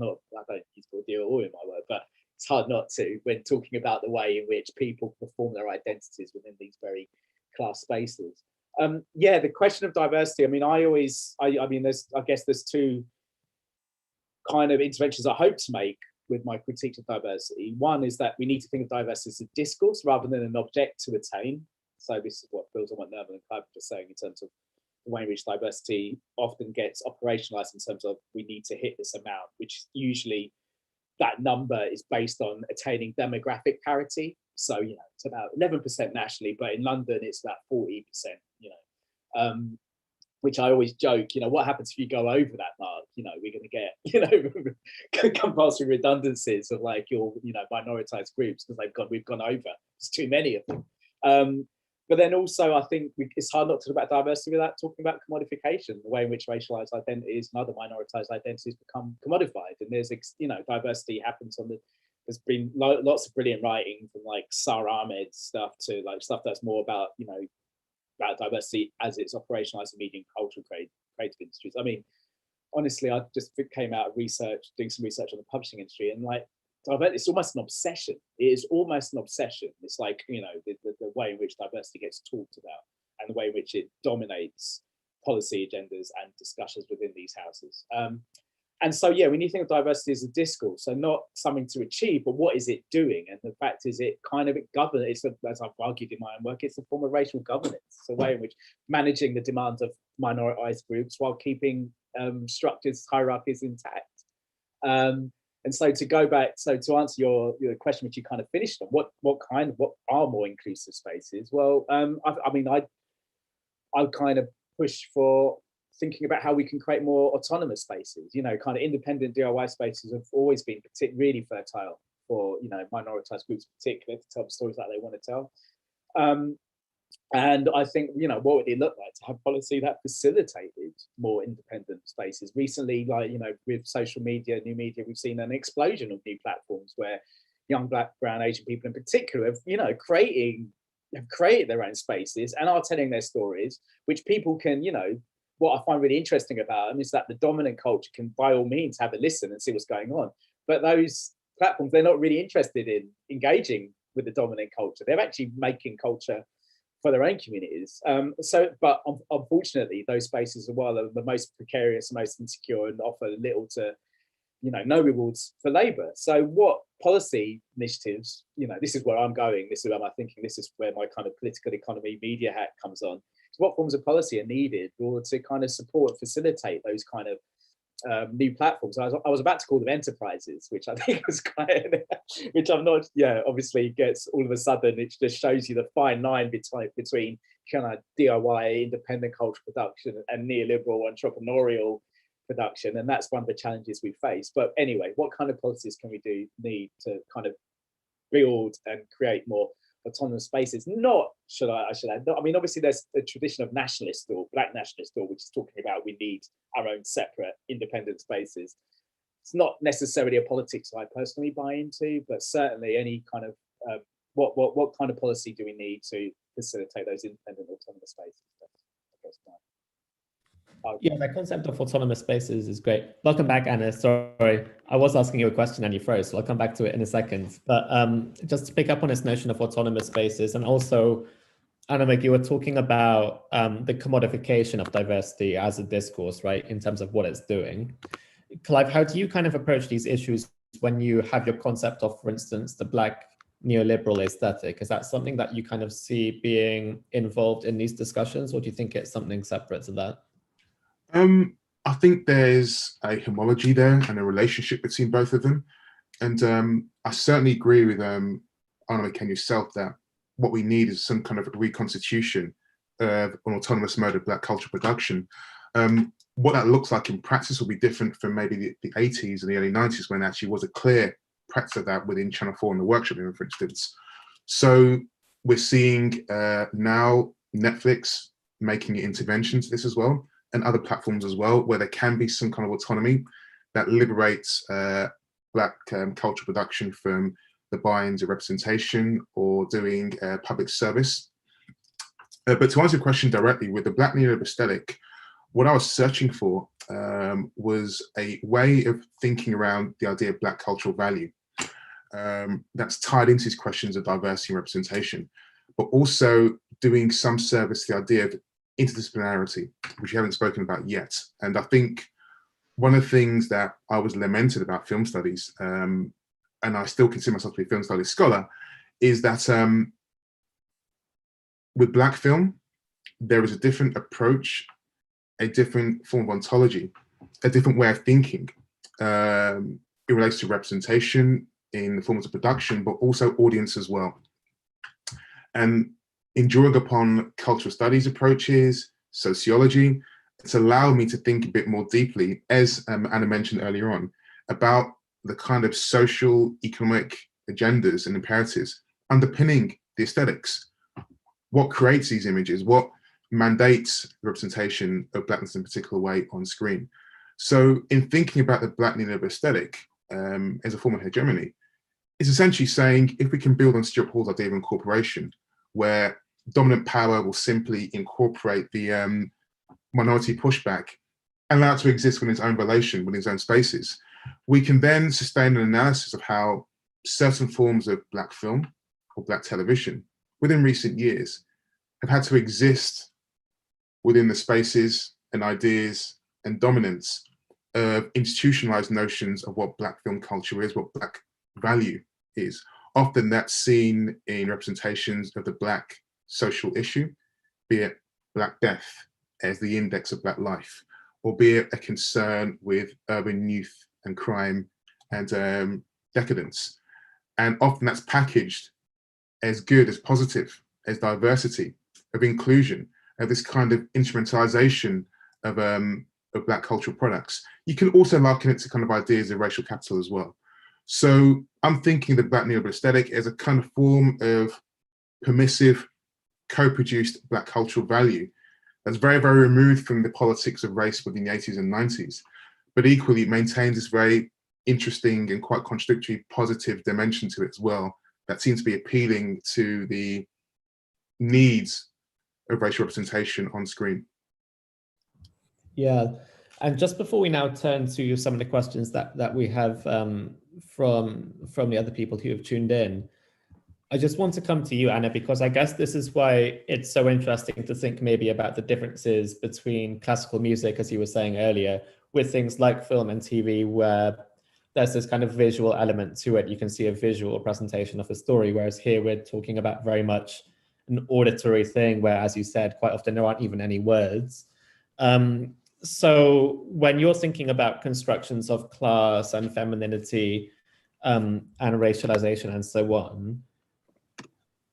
don't use Bourdieu at all in my work, but it's hard not to when talking about the way in which people perform their identities within these very class spaces. Yeah, the question of diversity. I mean, I guess there's two kind of interventions I hope to make with my critiques of diversity. One is that we need to think of diversity as a discourse rather than an object to attain. So this is what builds on what Nerman and Clive were just saying in terms of the way in which diversity often gets operationalized in terms of we need to hit this amount, which usually that number is based on attaining demographic parity. So, you know, it's about 11% nationally, but in London, it's about 40%, you know, which I always joke, you know, what happens if you go over that mark? You know, we're going to get, you know, compulsory redundancies of like your, you know, minoritized groups because we've gone over. There's too many of them. But then also, I think it's hard not to talk about diversity without talking about commodification, the way in which racialized identities and other minoritized identities become commodified. And there's, you know, diversity happens on the, there's been lots of brilliant writing from like Sara Ahmed's stuff to like stuff that's more about, you know, about diversity as it's operationalized in media and cultural creative industries. I mean, honestly, I just came out of research, doing some research on the publishing industry, and like, it's almost an obsession. It is almost an obsession. It's like, you know, the way in which diversity gets talked about and the way in which it dominates policy agendas and discussions within these houses. And so, yeah, we need to think of diversity as a discourse, so not something to achieve, but what is it doing? And the fact is it kind of governs, as I've argued in my own work, it's a form of racial governance. It's a way in which managing the demands of minoritized groups while keeping structures, hierarchies intact. And so to go back, so to answer your question, which you kind of finished on, what are more inclusive spaces? Well, I mean, I kind of push for thinking about how we can create more autonomous spaces. You know, kind of independent DIY spaces have always been really fertile for, you know, minoritized groups, particularly to tell the stories that they want to tell. And I think, you know, what would it look like to have policy that facilitated more independent spaces? Recently, like, you know, with social media, new media, we've seen an explosion of new platforms where young Black, Brown, Asian people in particular have, you know, have created their own spaces and are telling their stories, which people can, you know, what I find really interesting about them is that the dominant culture can, by all means, have a listen and see what's going on. But those platforms, they're not really interested in engaging with the dominant culture. They're actually making culture for their own communities. But unfortunately, those spaces as well are the most precarious, most insecure, and offer little to, you know, no rewards for labour. So what policy initiatives, you know, this is where I'm going, this is where I'm thinking, this is where my kind of political economy media hat comes on. So what forms of policy are needed in order to kind of support and facilitate those kind of new platforms? I was about to call them enterprises, which I think was quite, which I'm not, yeah, obviously gets all of a sudden, it just shows you the fine line between kind of DIY, independent cultural production and neoliberal entrepreneurial production. And that's one of the challenges we face. But anyway, what kind of policies can we need to kind of build and create more autonomous spaces? Not, should I add, I mean, obviously there's a tradition of nationalist thought, Black nationalist thought, which is talking about we need our own separate independent spaces. It's not necessarily a politics I personally buy into, but certainly any kind of, what kind of policy do we need to facilitate those independent autonomous spaces? Yeah, the concept of autonomous spaces is great. Welcome back, Anna. Sorry, I was asking you a question and you froze, so I'll come back to it in a second. But just to pick up on this notion of autonomous spaces, and also, Anna, you were talking about the commodification of diversity as a discourse, right, in terms of what it's doing. Clive, how do you kind of approach these issues when you have your concept of, for instance, the Black neoliberal aesthetic? Is that something that you kind of see being involved in these discussions, or do you think it's something separate to that? I think there's a homology there and a relationship between both of them. And I certainly agree with Autonomy and yourself that what we need is some kind of reconstitution of an autonomous mode of Black culture production. What that looks like in practice will be different from maybe the 80s and the early 90s, when actually was a clear practice of that within Channel 4 and the workshop room, for instance. So we're seeing now Netflix making interventions to this as well, and other platforms as well, where there can be some kind of autonomy that liberates Black culture production from the buy-ins of representation or doing public service. But to answer your question directly, with the Black neoliberal aesthetic, what I was searching for was a way of thinking around the idea of Black cultural value that's tied into these questions of diversity and representation, but also doing some service to the idea of interdisciplinarity, which you haven't spoken about yet. And I think one of the things that I was lamented about film studies and I still consider myself to be a film studies scholar, is that with Black film, there is a different approach, a different form of ontology, a different way of thinking. It relates to representation in the forms of production, but also audience as well. And in drawing upon cultural studies approaches, sociology, it's allowed me to think a bit more deeply, as Anna mentioned earlier on, about the kind of social, economic agendas and imperatives underpinning the aesthetics. What creates these images? What mandates the representation of Blackness in a particular way on screen? So in thinking about the Black neoliberal aesthetic as a form of hegemony, it's essentially saying, if we can build on Stuart Hall's idea of incorporation, where dominant power will simply incorporate the minority pushback and allow it to exist within its own relation, within its own spaces, we can then sustain an analysis of how certain forms of Black film or Black television within recent years have had to exist within the spaces and ideas and dominance of institutionalized notions of what Black film culture is, what Black value is. Often that's seen in representations of the Black social issue, be it Black death as the index of Black life, or be it a concern with urban youth and crime and decadence. And often that's packaged as good, as positive, as diversity, of inclusion, of this kind of instrumentalization of Black cultural products. You can also liken it to kind of ideas of racial capital as well. So I'm thinking the Black neoliberal aesthetic as a kind of form of permissive, co-produced Black cultural value that's very, very removed from the politics of race within the 80s and 90s, but equally maintains this very interesting and quite contradictory positive dimension to it as well, that seems to be appealing to the needs of racial representation on screen. Yeah, and just before we now turn to some of the questions that we have from the other people who have tuned in, I just want to come to you, Anna, because I guess this is why it's so interesting to think maybe about the differences between classical music, as you were saying earlier, with things like film and TV, where there's this kind of visual element to it. You can see a visual presentation of a story, whereas here we're talking about very much an auditory thing where, as you said, quite often there aren't even any words. So when you're thinking about constructions of class and femininity and racialization and so on,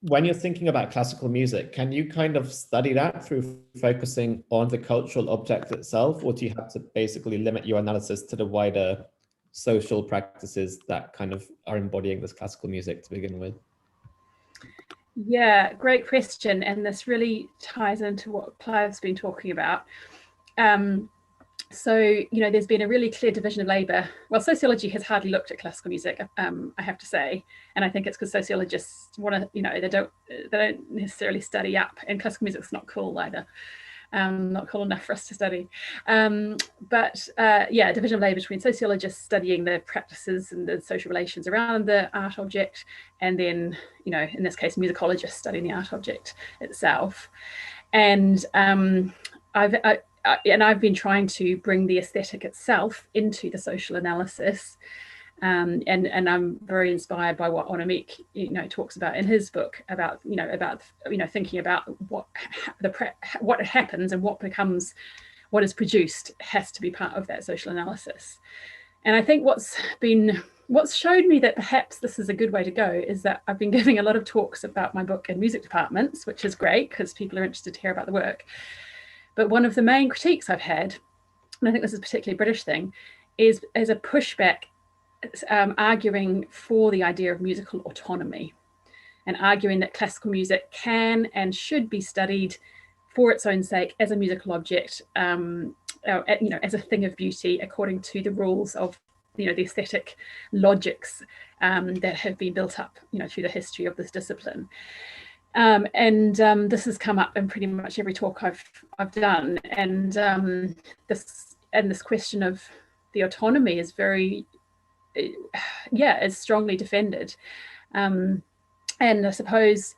when you're thinking about classical music, can you kind of study that through focusing on the cultural object itself, or do you have to basically limit your analysis to the wider social practices that kind of are embodying this classical music to begin with? Yeah, great question. And this really ties into what Clive's been talking about. So, you know, there's been a really clear division of labour. Well, sociology has hardly looked at classical music, I have to say, and I think it's because sociologists want to, you know, they don't necessarily study up, and classical music's not cool either, not cool enough for us to study. But yeah, division of labour between sociologists studying the practices and the social relations around the art object, and then, you know, in this case, musicologists studying the art object itself. And I've been trying to bring the aesthetic itself into the social analysis, and I'm very inspired by what Autonomy, you know, talks about in his book about thinking about what happens and what is produced has to be part of that social analysis. And I think what's showed me that perhaps this is a good way to go is that I've been giving a lot of talks about my book in music departments, which is great because people are interested to hear about the work. But one of the main critiques I've had, and I think this is a particularly British thing, is a pushback arguing for the idea of musical autonomy and arguing that classical music can and should be studied for its own sake as a musical object, you know, as a thing of beauty according to the rules of, you know, the aesthetic logics that have been built up, you know, through the history of this discipline. This has come up in pretty much every talk I've done, and this question of the autonomy is very, is strongly defended, and I suppose,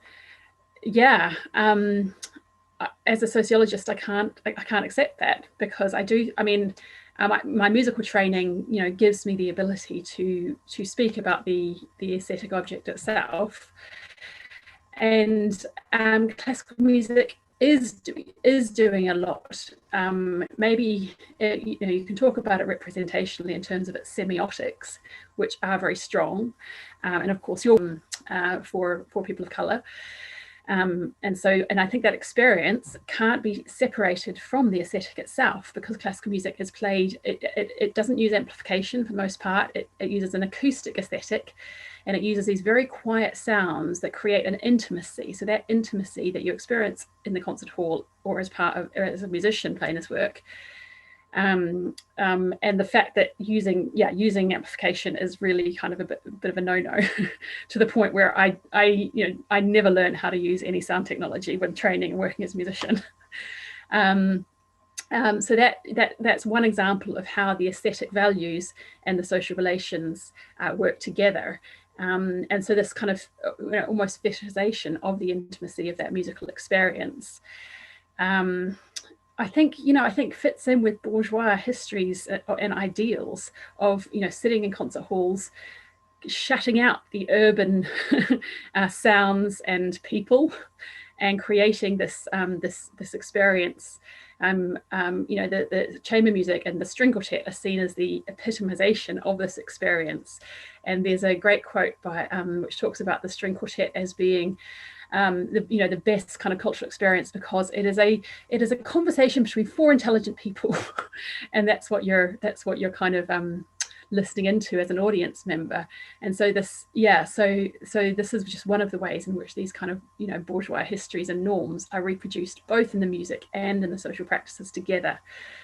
as a sociologist, I can't accept that, because I mean, my musical training, gives me the ability to speak about the aesthetic object itself. And classical music is doing a lot. Maybe you can talk about it representationally in terms of its semiotics, which are very strong, and of course you're for people of color. And I think that experience can't be separated from the aesthetic itself, because classical music is played, it doesn't use amplification for the most part. It uses an acoustic aesthetic, and it uses these very quiet sounds that create an intimacy. So that intimacy that you experience in the concert hall or as a musician playing this work, and the fact that using amplification is really kind of a bit of a no-no to the point where I never learned how to use any sound technology when training and working as a musician. So that's one example of how the aesthetic values and the social relations work together. And so this kind of almost fetishization of the intimacy of that musical experience, I think fits in with bourgeois histories and ideals of sitting in concert halls, shutting out the urban sounds and people, and creating this experience. The chamber music and the string quartet are seen as the epitomization of this experience. And there's a great quote by which talks about the string quartet as being the best kind of cultural experience, because it is a conversation between four intelligent people, and that's what you're kind of listening into as an audience member. And so this is just one of the ways in which these kind of bourgeois histories and norms are reproduced both in the music and in the social practices together.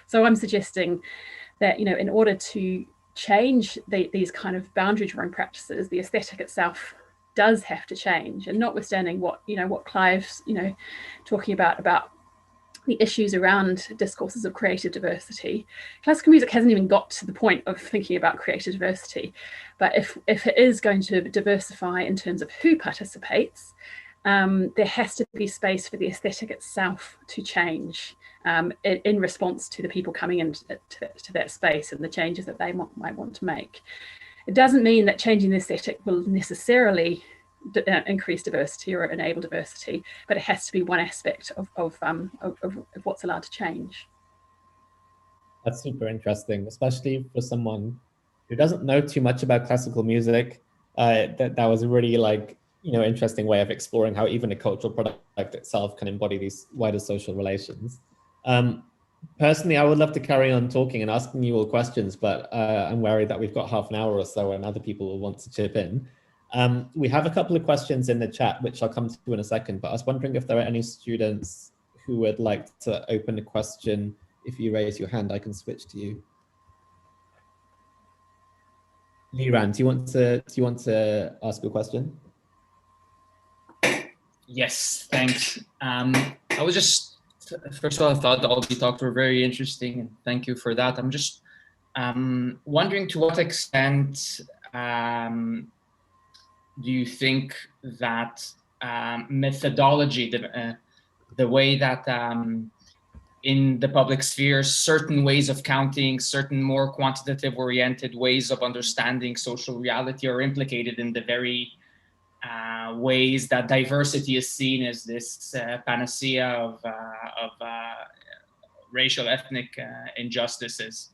So I'm suggesting that in order to change these kind of boundary drawing practices, the aesthetic itself does have to change. And notwithstanding what Clive's talking about the issues around discourses of creative diversity, classical music hasn't even got to the point of thinking about creative diversity. But if it is going to diversify in terms of who participates, there has to be space for the aesthetic itself to change in response to the people coming into that space and the changes that they might want to make. It doesn't mean that changing the aesthetic will necessarily increase diversity or enable diversity, but it has to be one aspect of what's allowed to change. That's super interesting, especially for someone who doesn't know too much about classical music. That was a really interesting way of exploring how even a cultural product itself can embody these wider social relations. Personally, I would love to carry on talking and asking you all questions, but I'm worried that we've got half an hour or so and other people will want to chip in. We have a couple of questions in the chat, which I'll come to in a second, but I was wondering if there are any students who would like to open a question. If you raise your hand, I can switch to you. Liran, do you want to ask a question? Yes, thanks. I was just, first of all, I thought all the talks were very interesting, and thank you for that. I'm just wondering to what extent do you think that methodology, the way that in the public sphere, certain ways of counting, certain more quantitative oriented ways of understanding social reality are implicated in the very ways that diversity is seen as this panacea of racial, ethnic injustices.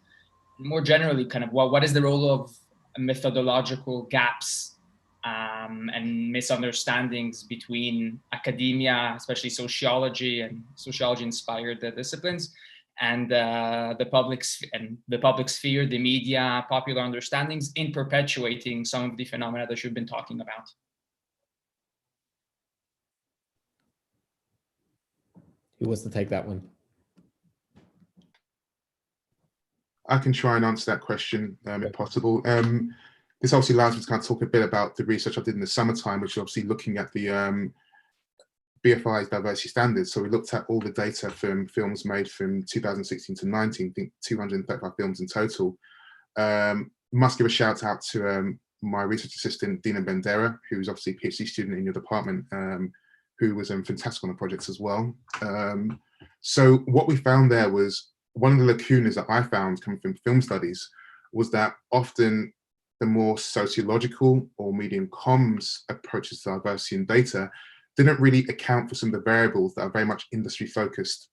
More generally, kind of what is the role of methodological gaps and misunderstandings between academia, especially sociology and sociology-inspired disciplines, and the public sphere, the media, popular understandings, in perpetuating some of the phenomena that you've been talking about? Who wants to take that one? I can try and answer that question if possible. This obviously allows me to kind of talk a bit about the research I did in the summertime, which is obviously looking at the BFI's diversity standards. So we looked at all the data from films made from 2016 to 19, I think 235 films in total. Must give a shout out to my research assistant, Dina Bendera, who's obviously a PhD student in your department, who was fantastic on the projects as well. So what we found there was one of the lacunas that I found coming from film studies was that often the more sociological or medium comms approaches to diversity in data didn't really account for some of the variables that are very much industry focused.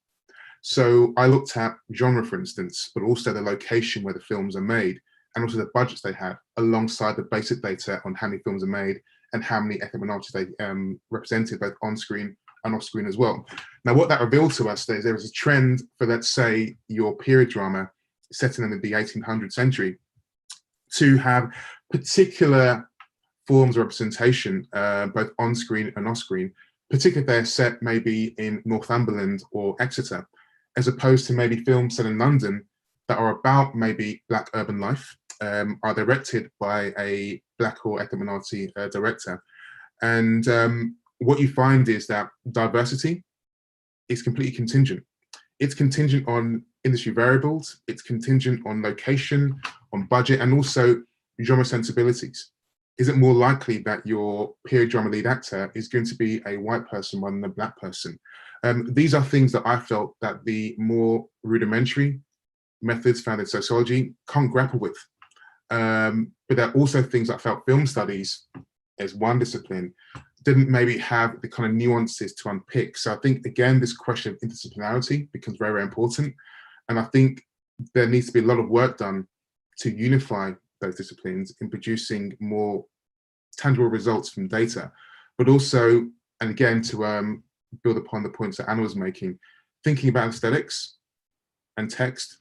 So I looked at genre, for instance, but also the location where the films are made, and also the budgets they have, alongside the basic data on how many films are made and how many ethnic minorities they represented, both on screen and off screen as well. Now, what that revealed to us is there was a trend for, let's say, your period drama set in the 1800th century to have particular forms of representation, both on screen and off screen, particularly if they're set maybe in Northumberland or Exeter, as opposed to maybe films set in London that are about maybe Black urban life, are directed by a Black or ethnic minority director. And what you find is that diversity is completely contingent. It's contingent on industry variables, it's contingent on location, on budget, and also genre sensibilities. Is it more likely that your period drama lead actor is going to be a white person rather than a Black person? These are things that I felt that the more rudimentary methods found in sociology can't grapple with. But there are also things that I felt film studies, as one discipline, didn't maybe have the kind of nuances to unpick. So I think, again, this question of interdisciplinarity becomes very, very important. And I think there needs to be a lot of work done to unify those disciplines in producing more tangible results from data, but also, and again, to build upon the points that Anna was making, thinking about aesthetics and text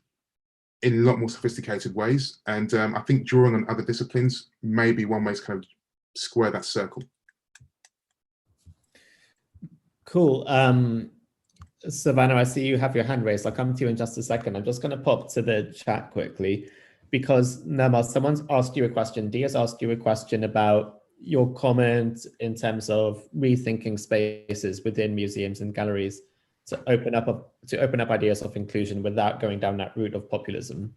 in a lot more sophisticated ways. And I think drawing on other disciplines may be one way to kind of square that circle. Cool. Savannah, I see you have your hand raised. I'll come to you in just a second. I'm just going to pop to the chat quickly because, Nirmal, someone's asked you a question. Dee has asked you a question about your comment in terms of rethinking spaces within museums and galleries to open up ideas of inclusion without going down that route of populism.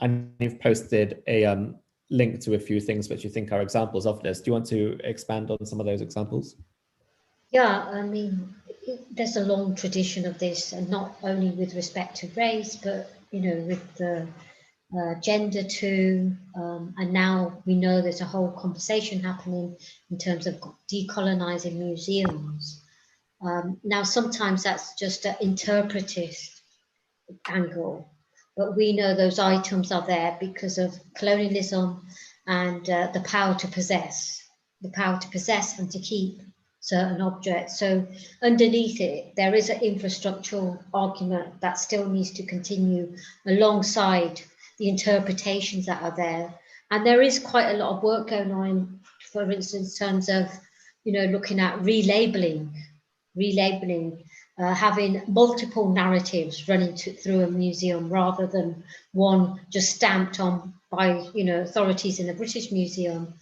And you've posted a link to a few things which you think are examples of this. Do you want to expand on some of those examples? Yeah, I mean, there's a long tradition of this, and not only with respect to race, but with the gender too. And now we know there's a whole conversation happening in terms of decolonizing museums. Now, sometimes that's just an interpretive angle, but we know those items are there because of colonialism and the power to possess and to keep certain objects. So underneath it, there is an infrastructural argument that still needs to continue alongside the interpretations that are there. And there is quite a lot of work going on, for instance, in terms of, looking at relabeling, having multiple narratives running through a museum rather than one just stamped on by, authorities in the British Museum.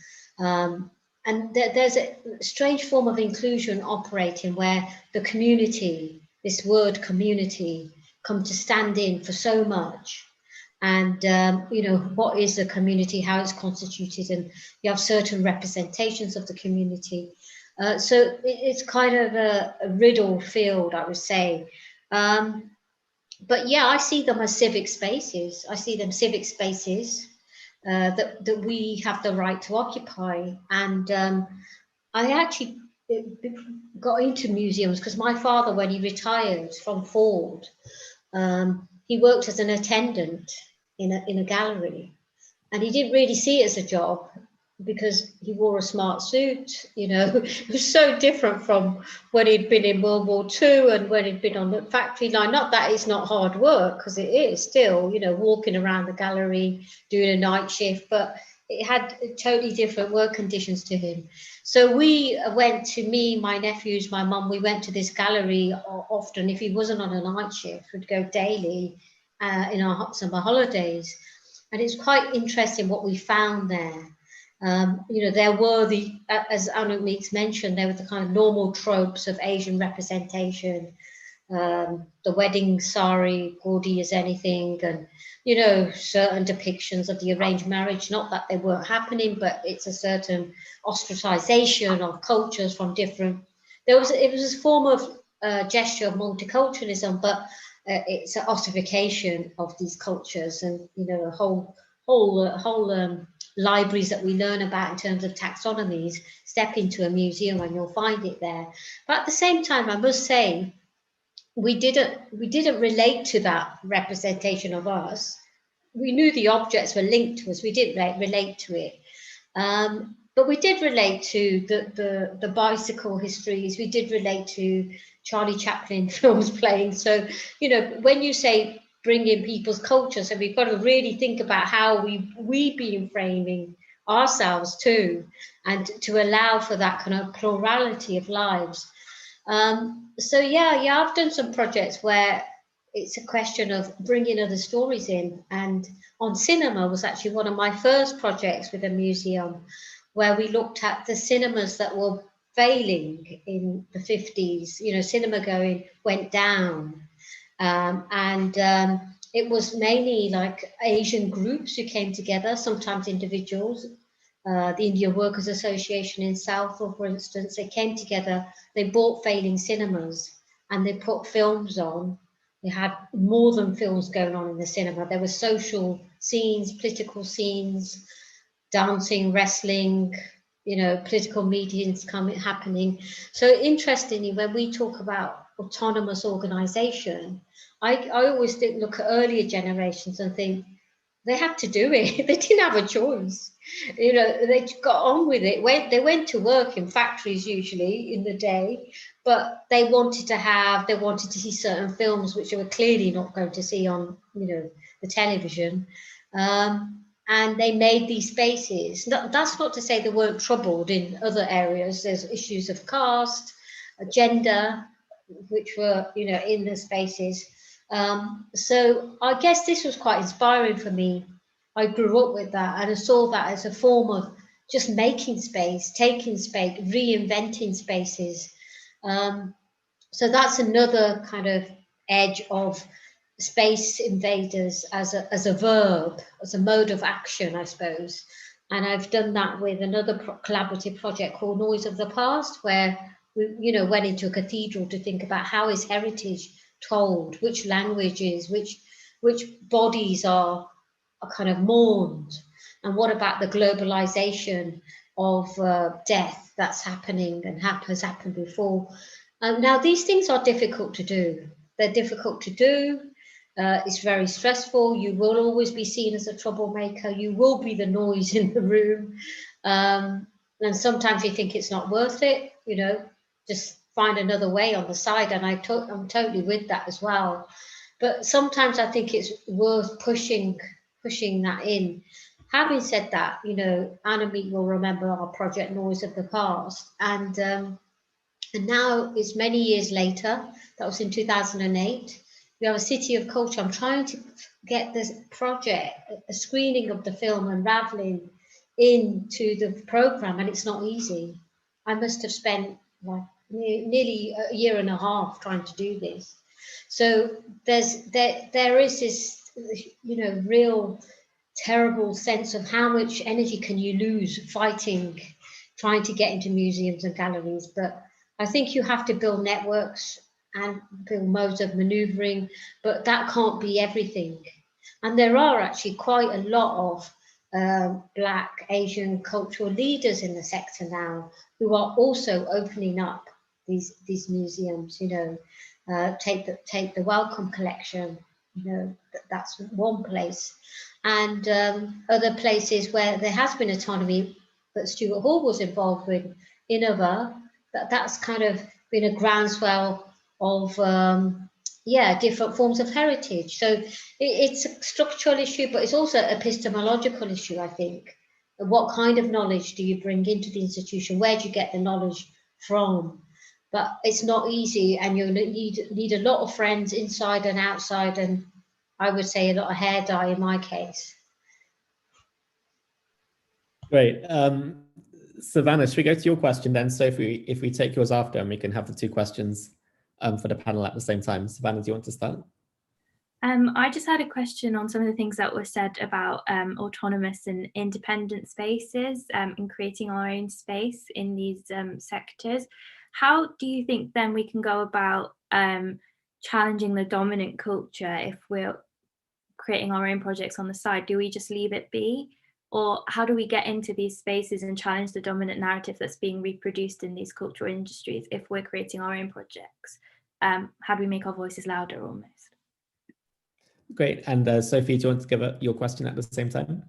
And there's a strange form of inclusion operating where the community, this word community, come to stand in for so much. And, what is the community, how it's constituted, and you have certain representations of the community. So it's kind of a riddle field, I would say. But yeah, I see them as civic spaces. I see them civic spaces that we have the right to occupy. And I actually got into museums because my father, when he retired from Ford, he worked as an attendant in a gallery, and he didn't really see it as a job because he wore a smart suit. It was so different from when he'd been in World War II and when he'd been on the factory line. Not that it's not hard work, because it is still, walking around the gallery, doing a night shift, but it had totally different work conditions to him. So we went to, me, my nephews, my mum, we went to this gallery often. If he wasn't on a night shift, we'd go daily in our summer holidays. And it's quite interesting what we found there. There were as Anouk mentioned, there were the kind of normal tropes of Asian representation, the wedding sari, gaudy as anything, and certain depictions of the arranged marriage. Not that they weren't happening, but it's a certain ostracization of cultures from different. It was a form of gesture of multiculturalism, but it's an ossification of these cultures, and you know, whole libraries that we learn about in terms of taxonomies. Step into a museum and you'll find it there. But at the same time, I must say, we didn't relate to that representation of us. We knew the objects were linked to us. We didn't relate to it. But we did relate to the bicycle histories. We did relate to Charlie Chaplin films playing. So, you know, when you say bring in people's culture, so we've got to really think about how we've been framing ourselves too, and to allow for that kind of plurality of lives. So yeah, I've done some projects where it's a question of bringing other stories in, and on cinema was actually one of my first projects with a museum, where we looked at the cinemas that were failing in the 50s. You know, cinema going went down, and it was mainly like Asian groups who came together, sometimes individuals. The India Workers Association in Southall, for instance, they came together, they bought failing cinemas and they put films on. They had more than films going on in the cinema. There were social scenes, political scenes, dancing, wrestling, you know, political meetings happening. So interestingly, when we talk about autonomous organization, I always look at earlier generations and think they had to do it. They didn't have a choice. You know, they got on with it. They went to work in factories usually in the day, but they wanted to see certain films which they were clearly not going to see on, you know, the television. And they made these spaces. That's not to say they weren't troubled in other areas. There's issues of caste, gender, which were, you know, in the spaces. So I guess this was quite inspiring for me. I grew up with that, and I saw that as a form of just making space, taking space, reinventing spaces. So that's another kind of edge of space invaders as a verb, as a mode of action, I suppose. And I've done that with another collaborative project called Noise of the Past, where we, you know, went into a cathedral to think about how is heritage told, which languages, which bodies are kind of mourned, and what about the globalization of death that's happening and has happened before. Now these things are difficult to do. They're difficult to do. It's very stressful. You will always be seen as a troublemaker. You will be the noise in the room, and sometimes you think it's not worth it. You know, just find another way on the side. And I'm totally with that as well. But sometimes I think it's worth pushing that in. Having said that, you know, Anna-Meet will remember our project Noise of the Past, and now it's many years later. That was in 2008. We have a City of Culture. I'm trying to get this project, a screening of the film Unraveling, into the program, and it's not easy. I must have spent like nearly a year and a half trying to do this. So there is this, you know, real terrible sense of how much energy can you lose fighting, trying to get into museums and galleries. But I think you have to build networks and build modes of maneuvering, but that can't be everything. And there are actually quite a lot of Black, Asian cultural leaders in the sector now who are also opening up these museums. You know, take the Wellcome collection. You know, that's one place, and other places where there has been autonomy that Stuart Hall was involved with, Innova. That's kind of been a groundswell of different forms of heritage. So it's a structural issue, but it's also an epistemological issue, I think. What kind of knowledge do you bring into the institution? Where do you get the knowledge from? But it's not easy, and you need a lot of friends inside and outside, and I would say a lot of hair dye in my case. Great. Savannah, should we go to your question then? So if we take yours after, and we can have the two questions for the panel at the same time. Savannah, do you want to start? I just had a question on some of the things that were said about autonomous and independent spaces and creating our own space in these sectors. How do you think then we can go about challenging the dominant culture if we're creating our own projects on the side? Do we just leave it be? Or how do we get into these spaces and challenge the dominant narrative that's being reproduced in these cultural industries if we're creating our own projects? How do we make our voices louder almost? Great. And Sophie, do you want to give your question at the same time?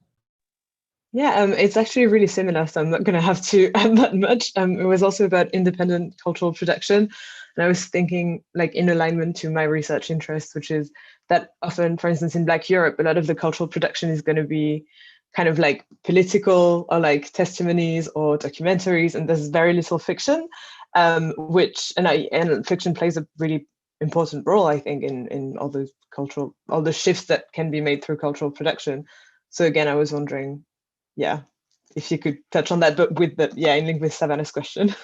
Yeah, it's actually really similar, so I'm not going to have to add that much. It was also about independent cultural production. And I was thinking, like, in alignment to my research interests, which is that often, for instance, in Black Europe, a lot of the cultural production is going to be kind of like political or like testimonies or documentaries, and there's very little fiction, and fiction plays a really important role, I think, in all the shifts that can be made through cultural production. So again, I was wondering, yeah, if you could touch on that, but with in link with Savannah's question.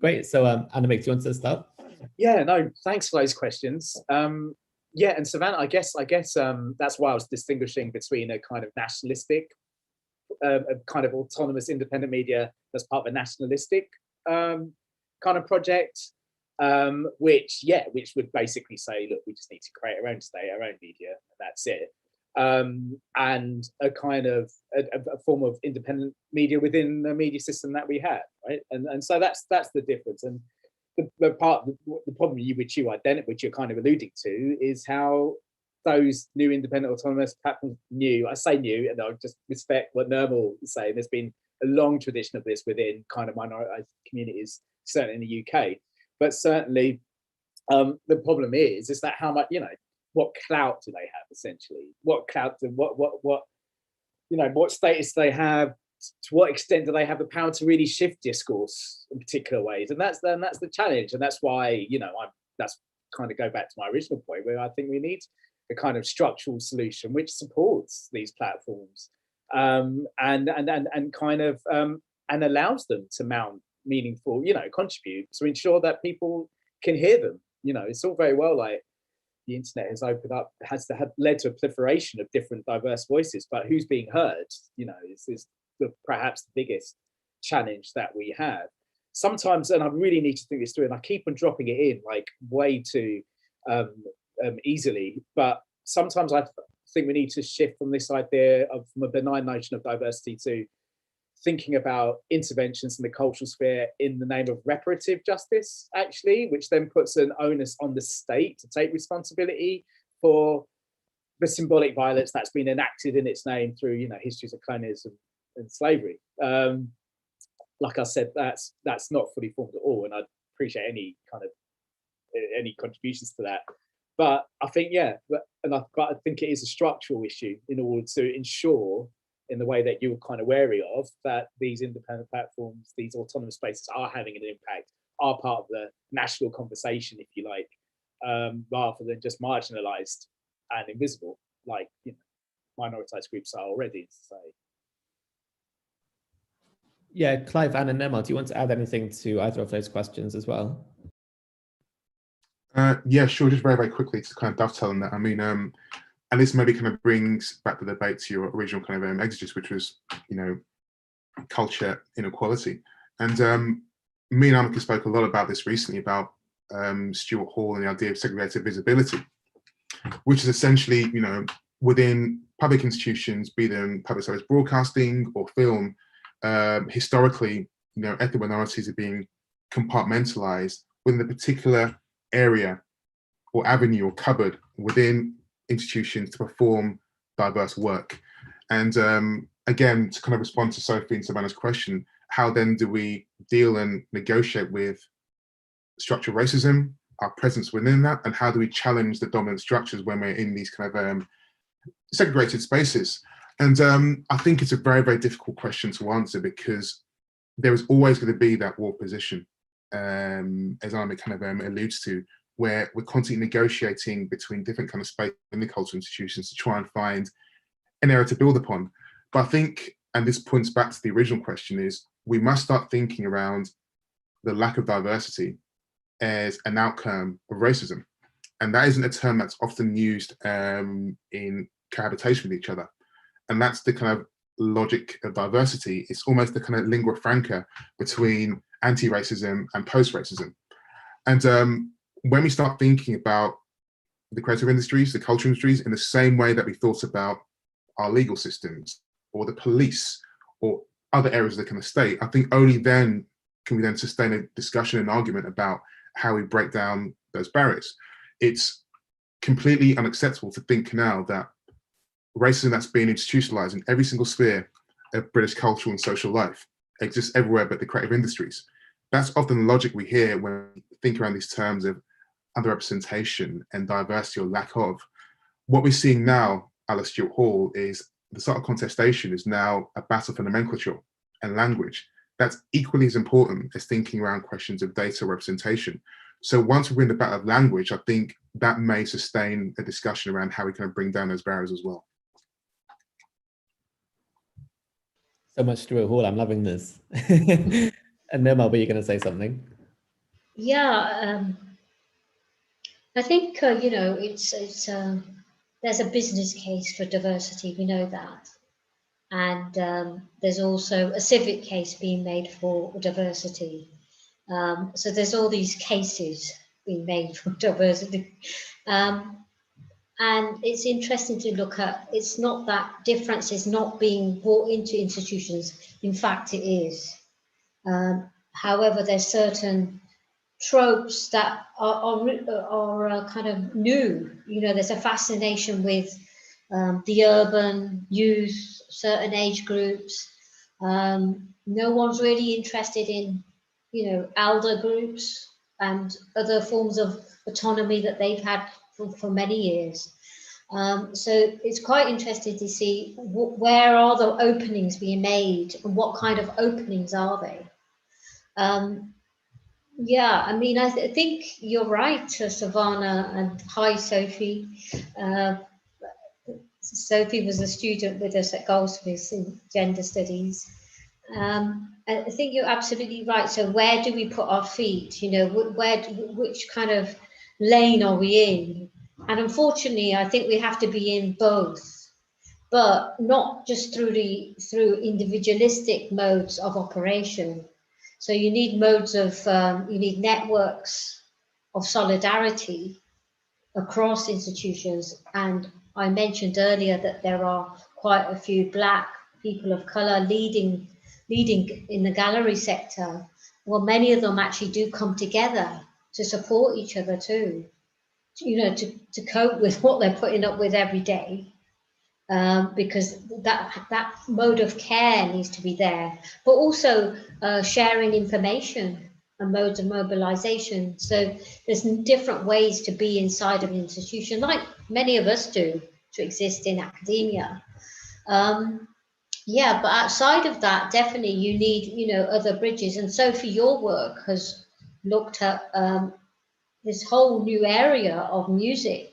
Great. So Annemiek, do you want to start? Yeah, no, thanks for those questions. Yeah, and Savannah, I guess that's why I was distinguishing between a kind of nationalistic, a kind of autonomous independent media that's part of a nationalistic kind of project, which would basically say, look, we just need to create our own state, our own media, and that's it. And a kind of a form of independent media within the media system that we have, right? And so that's the difference. And the problem which you're kind of alluding to is how those new independent autonomous platforms, I say new, and I'll just respect what Nirmal is saying. There's been a long tradition of this within kind of minoritized communities, certainly in the UK. But certainly, the problem is that how much, what clout do they have essentially? What clout do what status do they have? To what extent do they have the power to really shift discourse in particular ways? And that's the challenge, and that's why that's kind of go back to my original point, where I think we need a kind of structural solution which supports these platforms and allows them to mount meaningful, contribute to ensure that people can hear them. It's all very well like the internet has led to a proliferation of different diverse voices, but who's being heard, is perhaps the biggest challenge that we have. Sometimes, and I really need to think this through, and I keep on dropping it in like way too easily, but sometimes I think we need to shift from this idea from a benign notion of diversity to thinking about interventions in the cultural sphere in the name of reparative justice, actually, which then puts an onus on the state to take responsibility for the symbolic violence that's been enacted in its name through, histories of colonialism and slavery. Like I said, that's not fully formed at all, and I'd appreciate any contributions to that. But I think, but I think it is a structural issue in order to ensure, in the way that you're kind of wary of, that these independent platforms, these autonomous spaces are having an impact, are part of the national conversation, if you like, rather than just marginalized and invisible, like minoritized groups are already in society. Yeah, Clive, Anne and Nirmal, do you want to add anything to either of those questions as well? Yeah, sure. Just very, very quickly to kind of dovetail on that. I mean, and this maybe kind of brings back the debate to your original kind of exegesis, which was, culture inequality. And me and Annemiek spoke a lot about this recently, about Stuart Hall and the idea of segregated visibility, which is essentially, within public institutions, be them public service broadcasting or film, historically, ethnic minorities are being compartmentalized within a particular area or avenue or cupboard within institutions to perform diverse work. And again, to kind of respond to Sophie and Savannah's question, how then do we deal and negotiate with structural racism, our presence within that, and how do we challenge the dominant structures when we're in these kind of segregated spaces? And I think it's a very, very difficult question to answer, because there is always going to be that war position, as Annemiek kind of alludes to, where we're constantly negotiating between different kind of space in the cultural institutions to try and find an area to build upon. But I think, and this points back to the original question, is we must start thinking around the lack of diversity as an outcome of racism. And that isn't a term that's often used in cohabitation with each other. And that's the kind of logic of diversity. It's almost the kind of lingua franca between anti-racism and post-racism. And when we start thinking about the creative industries, the culture industries, in the same way that we thought about our legal systems or the police or other areas of the kind of state, I think only then can we then sustain a discussion and argument about how we break down those barriers. It's completely unacceptable to think now that racism that's being institutionalized in every single sphere of British cultural and social life exists everywhere but the creative industries. That's often the logic we hear when we think around these terms of underrepresentation and diversity or lack of. What we're seeing now, Alice Stewart Hall, is the sort of contestation is now a battle for nomenclature and language. That's equally as important as thinking around questions of data representation. So once we win the battle of language, I think that may sustain a discussion around how we can bring down those barriers as well. So much Stuart Hall, I'm loving this. And Nirmal, were you going to say something? Yeah, I think you know, there's a business case for diversity. We know that, and there's also a civic case being made for diversity. So there's all these cases being made for diversity, and it's interesting to look at. It's not that difference is not being brought into institutions. In fact, it is. However, there's certain tropes that are kind of new. You know, there's a fascination with the urban youth, certain age groups. No one's really interested in, you know, elder groups and other forms of autonomy that they've had for many years. So it's quite interesting to see where are the openings being made and what kind of openings are they? Yeah, I mean, I think you're right, Savannah, and hi, Sophie. Sophie was a student with us at Goldsmiths in gender studies. I think you're absolutely right. So where do we put our feet? You know, which kind of lane are we in? And unfortunately, I think we have to be in both, but not just through individualistic modes of operation. So you need modes of, you need networks of solidarity across institutions. And I mentioned earlier that there are quite a few Black people of color leading in the gallery sector. Well, many of them actually do come together to support each other too, you know, to cope with what they're putting up with every day. Because that mode of care needs to be there, but also sharing information and modes of mobilization. So there's different ways to be inside of an institution, like many of us do, to exist in academia. Yeah, but outside of that, definitely you need, you know, other bridges. And Sophie, your work has looked at this whole new area of music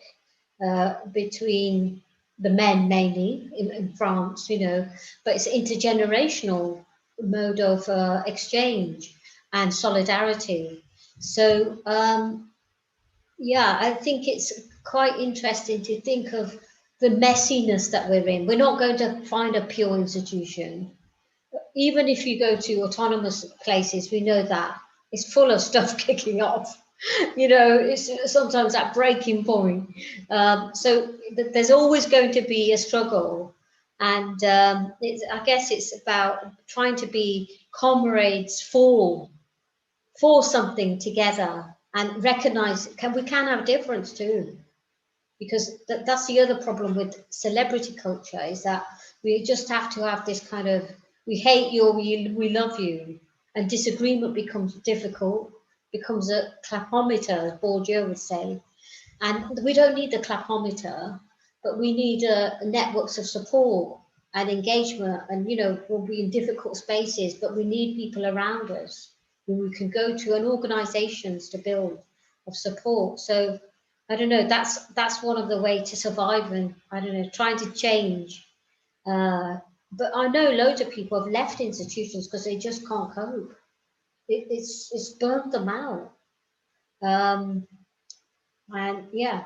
between the men mainly in France, you know, but it's intergenerational mode of exchange and solidarity. So yeah, I think it's quite interesting to think of the messiness that we're in. We're not going to find a pure institution. Even if you go to autonomous places, we know that it's full of stuff kicking off. You know, it's sometimes at breaking point. So there's always going to be a struggle. And I guess it's about trying to be comrades for something together and recognize we can have difference too. Because that's the other problem with celebrity culture, is that we just have to have this kind of, we hate you or we love you. And disagreement becomes difficult. Becomes a clapometer, as Bourdieu would say. And we don't need the clapometer, but we need networks of support and engagement. And, you know, we'll be in difficult spaces, but we need people around us who we can go to, and organizations to build of support. So I don't know, that's one of the ways to survive, and I don't know, trying to change. But I know loads of people have left institutions because they just can't cope. It's burnt them out. And yeah.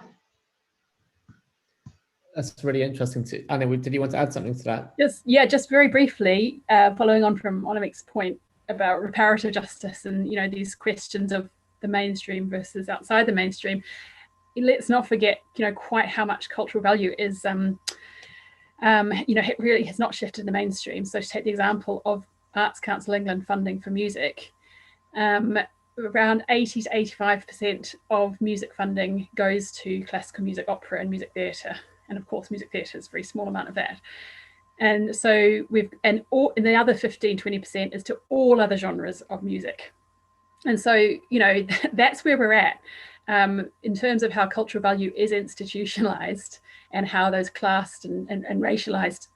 That's really interesting. Anna, did you want to add something to that? Just very briefly, following on from Onomic's point about reparative justice and, you know, these questions of the mainstream versus outside the mainstream, let's not forget, quite how much cultural value is, it really has not shifted in the mainstream. So to take the example of Arts Council England funding for music, around 80 to 85% of music funding goes to classical music, opera and music theatre. And of course, music theatre is a very small amount of that. And so and the other 15-20% is to all other genres of music. And so, that's where we're at in terms of how cultural value is institutionalized and how those classed and racialized,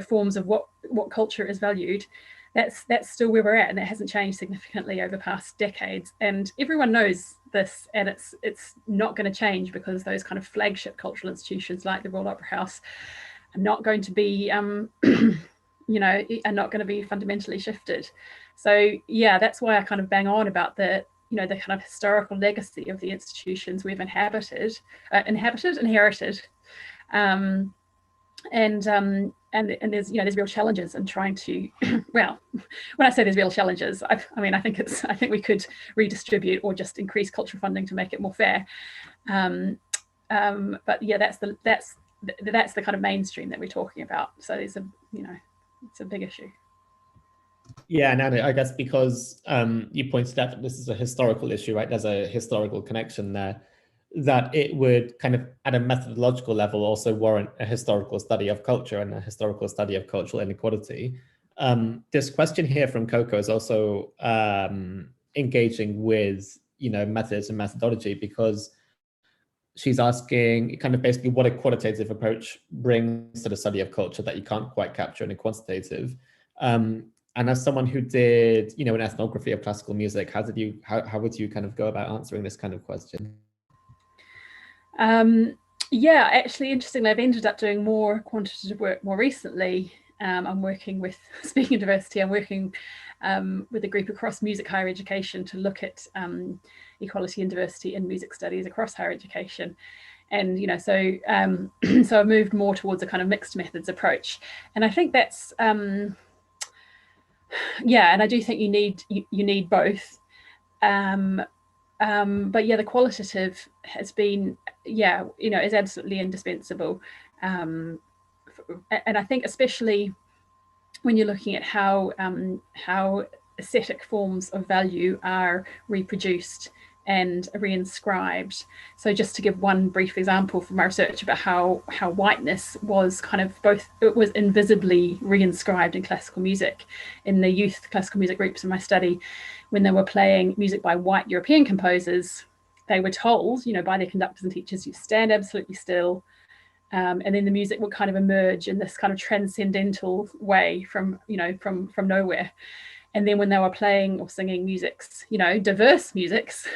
forms of what culture is valued. That's still where we're at, and that hasn't changed significantly over past decades. And everyone knows this, and it's not going to change, because those kind of flagship cultural institutions like the Royal Opera House are not going to be, are not going to be fundamentally shifted. So yeah, that's why I kind of bang on about the the kind of historical legacy of the institutions we've inherited. And there's there's real challenges in trying to well, when I say there's real challenges, I think we could redistribute or just increase cultural funding to make it more fair. But yeah, that's the kind of mainstream that we're talking about. So it's a big issue. Yeah, and I guess because you pointed out that this is a historical issue, right? There's a historical connection there, that it would kind of, at a methodological level, also warrant a historical study of culture and a historical study of cultural inequality. This question here from Coco is also engaging with, methods and methodology, because she's asking kind of basically what a qualitative approach brings to the study of culture that you can't quite capture in a quantitative. And as someone who did, an ethnography of classical music, how would you kind of go about answering this kind of question? Yeah, actually, interestingly, I've ended up doing more quantitative work more recently. I'm working with Speaking of Diversity. I'm working with a group across music higher education to look at equality and diversity in music studies across higher education. And so I've moved more towards a kind of mixed methods approach, and I think that's yeah, and I do think you need both. But yeah, the qualitative has been, is absolutely indispensable. And I think especially when you're looking at how aesthetic forms of value are reproduced and reinscribed. So just to give one brief example from my research about how whiteness was kind of it was invisibly reinscribed in classical music. In the youth classical music groups in my study, when they were playing music by white European composers, they were told, by their conductors and teachers, you stand absolutely still. And then the music would kind of emerge in this kind of transcendental way from nowhere. And then when they were playing or singing musics, diverse musics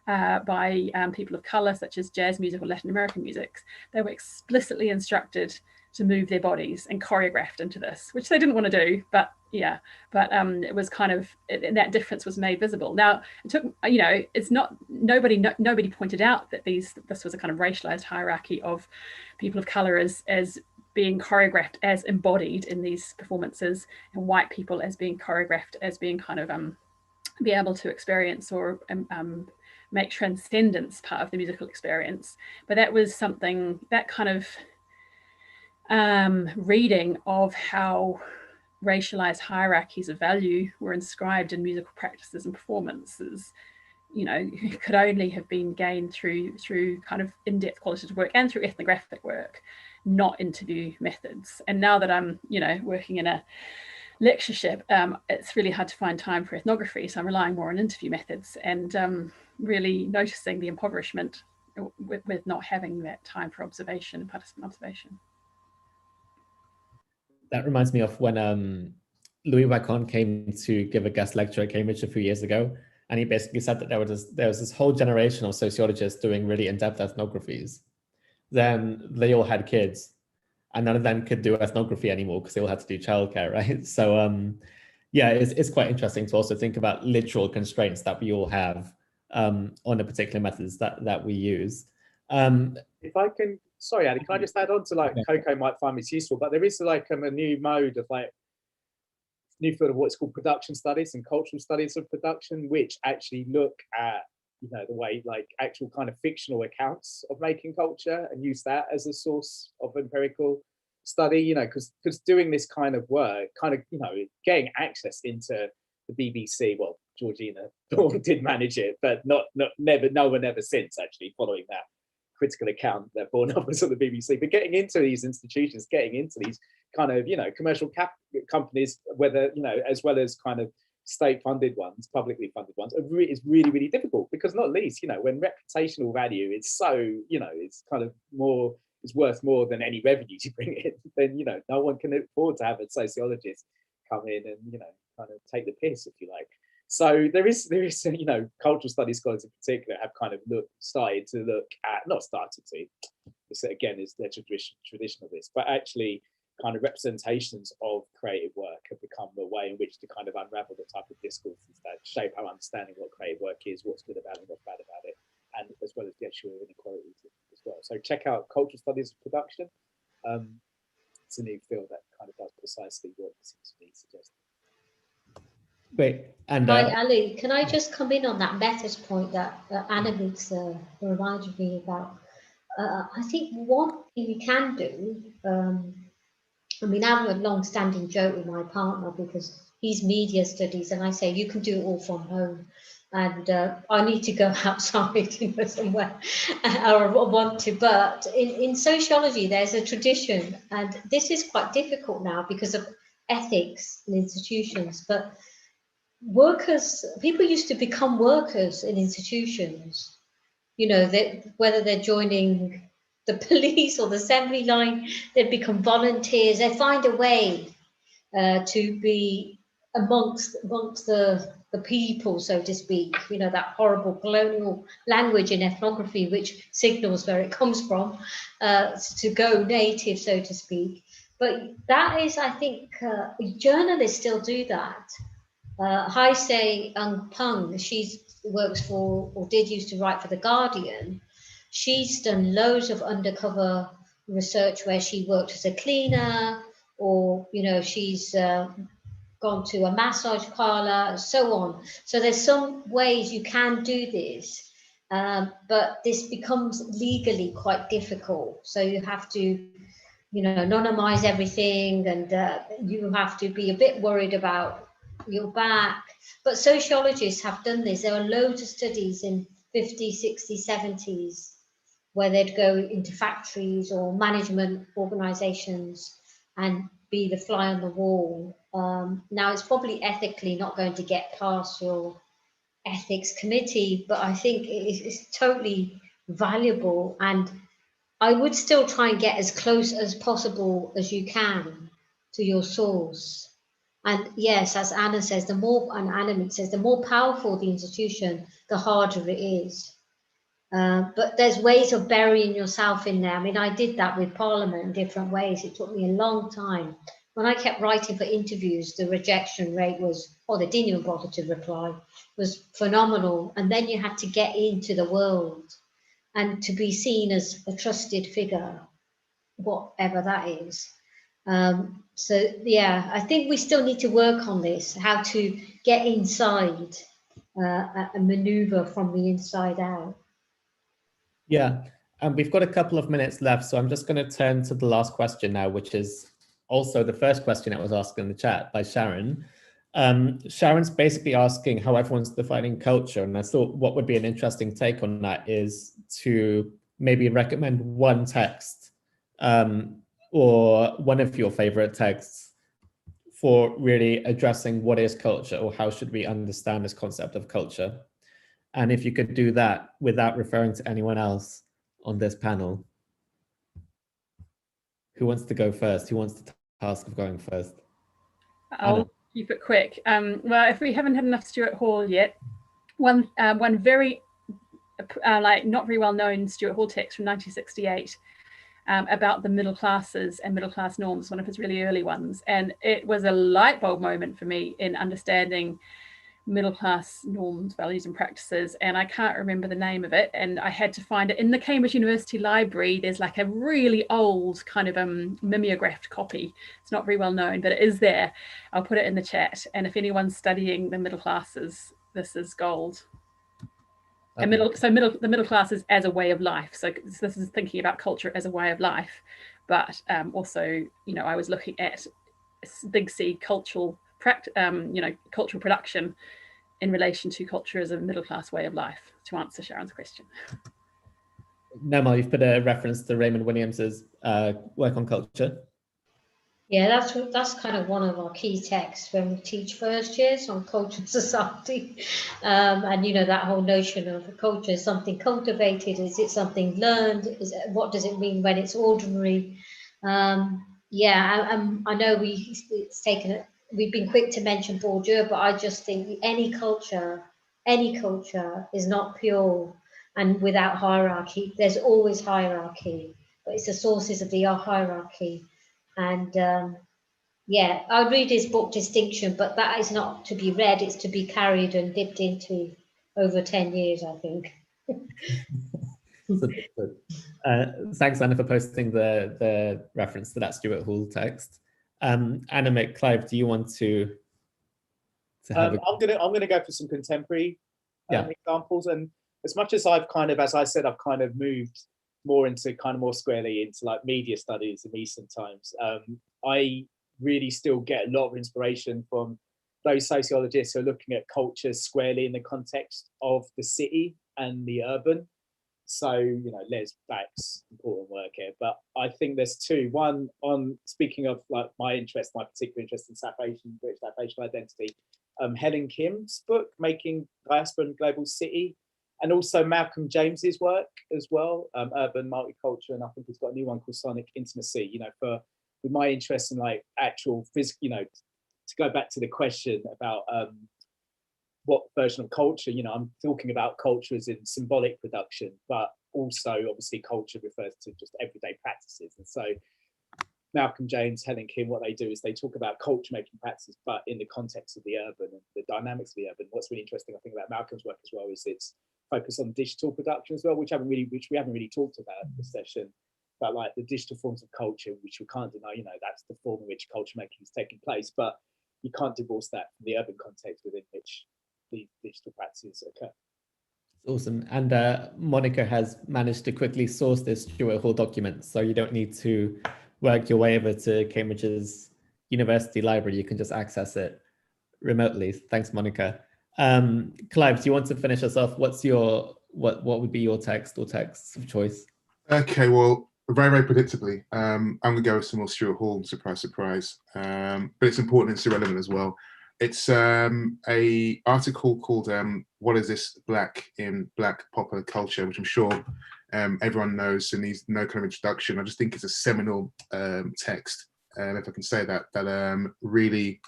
by people of color, such as jazz music or Latin American musics, they were explicitly instructed to move their bodies and choreographed into this, which they didn't want to do, but it was kind of, that difference was made visible. Now it took, it's not, nobody pointed out that this was a kind of racialized hierarchy of people of color as being choreographed as embodied in these performances, and white people as being choreographed as being kind of be able to experience or make transcendence part of the musical experience. But that was something, that kind of reading of how racialized hierarchies of value were inscribed in musical practices and performances, could only have been gained through kind of in-depth qualitative work and through ethnographic work, not interview methods. And now that I'm, working in a lectureship, it's really hard to find time for ethnography. So I'm relying more on interview methods and really noticing the impoverishment with not having that time for observation, participant observation. That reminds me of when Louis Wacon came to give a guest lecture at Cambridge a few years ago. And he basically said that there was this whole generation of sociologists doing really in-depth ethnographies. Then they all had kids, and none of them could do ethnography anymore because they all had to do childcare, right? So yeah, it's quite interesting to also think about literal constraints that we all have on the particular methods that we use. If I can, sorry, Annie, can I just add on to Coco might find this useful, but there is a new mode of new field of what's called production studies and cultural studies of production, which actually look at you know, the way like actual kind of fictional accounts of making culture and use that as a source of empirical study, you know, because doing this kind of work, kind of, you know, getting access into the BBC, well, Georgina did manage it, but no one ever since, actually, following that critical account that Born was on the BBC. But getting into these institutions, getting into these kind of, you know, commercial companies, whether, you know, as well as kind of state-funded ones, publicly funded ones, is really, really difficult, because not least, you know, when reputational value is so, you know, it's kind of more, it's worth more than any revenue you bring in, then, you know, no one can afford to have a sociologist come in and, you know, kind of take the piss, if you like. So there is, you know, cultural studies scholars in particular have kind of started to look at, not started to, this again is their tradition of this, but actually kind of representations of creative work have become the way in which to kind of unravel the type of discourses that shape our understanding what creative work is, what's good about it, what's bad about it, and as well as the actual inequalities as well. So check out Cultural Studies of Production. It's a new field that kind of does precisely what it seems to be suggesting. Great. And Hi, Ali, can I just come in on that methods point that Anna makes reminded me about? I think one thing you can do, I mean, I have a long-standing joke with my partner because he's media studies, and I say you can do it all from home, and I need to go outside, you know, somewhere, or I want to. But in sociology, there's a tradition, and this is quite difficult now because of ethics in institutions. But people used to become workers in institutions. You know, whether they're joining the police or the assembly line, they become volunteers. They find a way to be amongst the people, so to speak. You know, that horrible colonial language in ethnography, which signals where it comes from, to go native, so to speak. But that is, I think, journalists still do that. Haise Peng, she works for, or did used to write for The Guardian. She's done loads of undercover research where she worked as a cleaner, or, you know, she's gone to a massage parlor, and so on. So there's some ways you can do this, but this becomes legally quite difficult. So you have to, you know, anonymize everything, and you have to be a bit worried about your back. But sociologists have done this. There are loads of studies in 50s, 60s, 70s where they'd go into factories or management organizations and be the fly on the wall. Now, it's probably ethically not going to get past your ethics committee, but I think it's totally valuable. And I would still try and get as close as possible as you can to your source. And yes, as Anna says, the more powerful the institution, the harder it is. But there's ways of burying yourself in there. I mean, I did that with Parliament in different ways. It took me a long time. When I kept writing for interviews, the rejection rate was, they didn't even bother to reply, was phenomenal. And then you had to get into the world and to be seen as a trusted figure, whatever that is. So yeah, I think we still need to work on this, how to get inside and maneuver from the inside out. Yeah, and we've got a couple of minutes left, so I'm just going to turn to the last question now, which is also the first question that was asked in the chat by Sharon. Sharon's basically asking how everyone's defining culture, and I thought what would be an interesting take on that is to maybe recommend one text or one of your favorite texts for really addressing what is culture, or how should we understand this concept of culture. And if you could do that without referring to anyone else on this panel. Who wants to go first? Who wants the task of going first? I'll keep it quick. Well, if we haven't had enough Stuart Hall yet, one very like not very well known Stuart Hall text from 1968 about the middle classes and middle class norms, one of his really early ones. And it was a light bulb moment for me in understanding middle class norms, values and practices, and I can't remember the name of it, and I had to find it in the Cambridge University Library. There's like a really old kind of mimeographed copy. It's not very well known, but it is there. I'll put it in the chat, and if anyone's studying the middle classes, this is gold. the middle class is as a way of life. So this is thinking about culture as a way of life, but also, I was looking at big C cultural cultural production in relation to culture as a middle class way of life, to answer Sharon's question. Nomal, you've put a reference to Raymond Williams's work on culture. Yeah, that's kind of one of our key texts when we teach first years on culture and society. And that whole notion of culture is something cultivated, is it something learned, what does it mean when it's ordinary? I know we've been quick to mention Bourdieu, but I just think any culture is not pure and without hierarchy. There's always hierarchy, but it's the sources of the hierarchy. And I would read his book Distinction, but that is not to be read, it's to be carried and dipped into over 10 years, I think. Thanks, Anna, for posting the reference to that Stuart Hall text. Anna, Clive, do you want to have I'm gonna go for some contemporary examples, and as much as I've kind of moved more into more squarely into like media studies in recent times, I really still get a lot of inspiration from those sociologists who are looking at culture squarely in the context of the city and the urban. So, Les Back's important work here, but I think there's two. One, on speaking of like my particular interest in British South identity, Helen Kim's book, Making Diaspora and Global City, and also Malcolm James's work as well, Urban Multiculture, and I think he's got a new one called Sonic Intimacy, with my interest in like actual physical, to go back to the question about what version of culture, I'm talking about culture as in symbolic production, but also obviously culture refers to just everyday practices. And so Malcolm James, Helen Kim, what they do is they talk about culture making practices, but in the context of the urban and the dynamics of the urban. What's really interesting, I think, about Malcolm's work as well is its focus on digital production as well, which we haven't really talked about in this session. But like the digital forms of culture, which we can't deny, that's the form in which culture making is taking place, but you can't divorce that from the urban context within which these digital practices occur. Awesome. And Monica has managed to quickly source this Stuart Hall document, so you don't need to work your way over to Cambridge's University Library. You can just access it remotely. Thanks, Monica. Clive, do you want to finish us off? What would be your text or texts of choice? Okay, well, very, very predictably, I'm going to go with some more Stuart Hall, surprise, surprise. But it's important, it's relevant as well. It's a article called What is this Black in Black Popular Culture, which I'm sure everyone knows and needs no kind of introduction. I just think it's a seminal text, if I can say that really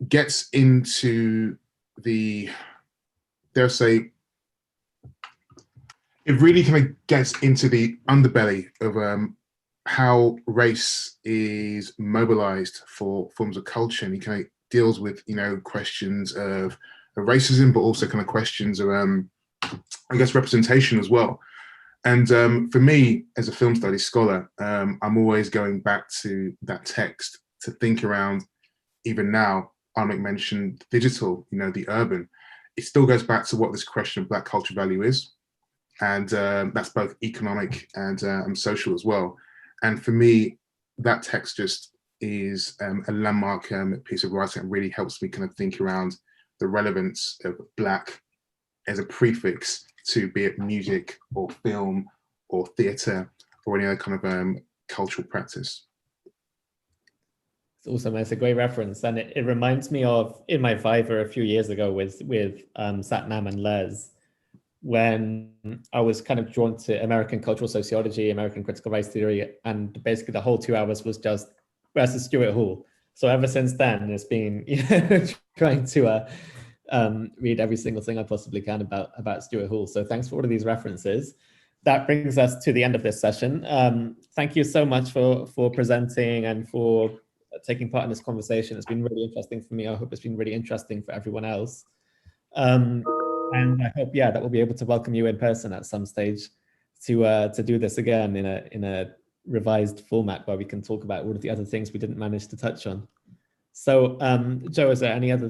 gets into it really kind of gets into the underbelly of how race is mobilized for forms of culture, and he kind of deals with questions of racism, but also kind of questions of I guess representation as well. And for me, as a film studies scholar, I'm always going back to that text to think around. Even now, Armick mentioned digital, the urban. It still goes back to what this question of Black culture value is. And that's both economic and social as well. And for me, that text just is a landmark piece of writing that really helps me kind of think around the relevance of Black as a prefix to be it music or film or theatre or any other kind of cultural practice. It's awesome. It's a great reference, and it reminds me of in my Viva a few years ago with Satnam and Les, when I was kind of drawn to American cultural sociology, American critical race theory, and basically the whole 2 hours was just versus Stuart Hall. So ever since then, it's been trying to read every single thing I possibly can about Stuart Hall. So thanks for all of these references. That brings us to the end of this session. Thank you so much for presenting and for taking part in this conversation. It's been really interesting for me. I hope it's been really interesting for everyone else. And I hope, that we'll be able to welcome you in person at some stage to do this again in a revised format where we can talk about all of the other things we didn't manage to touch on. So, Joe, is there any other thing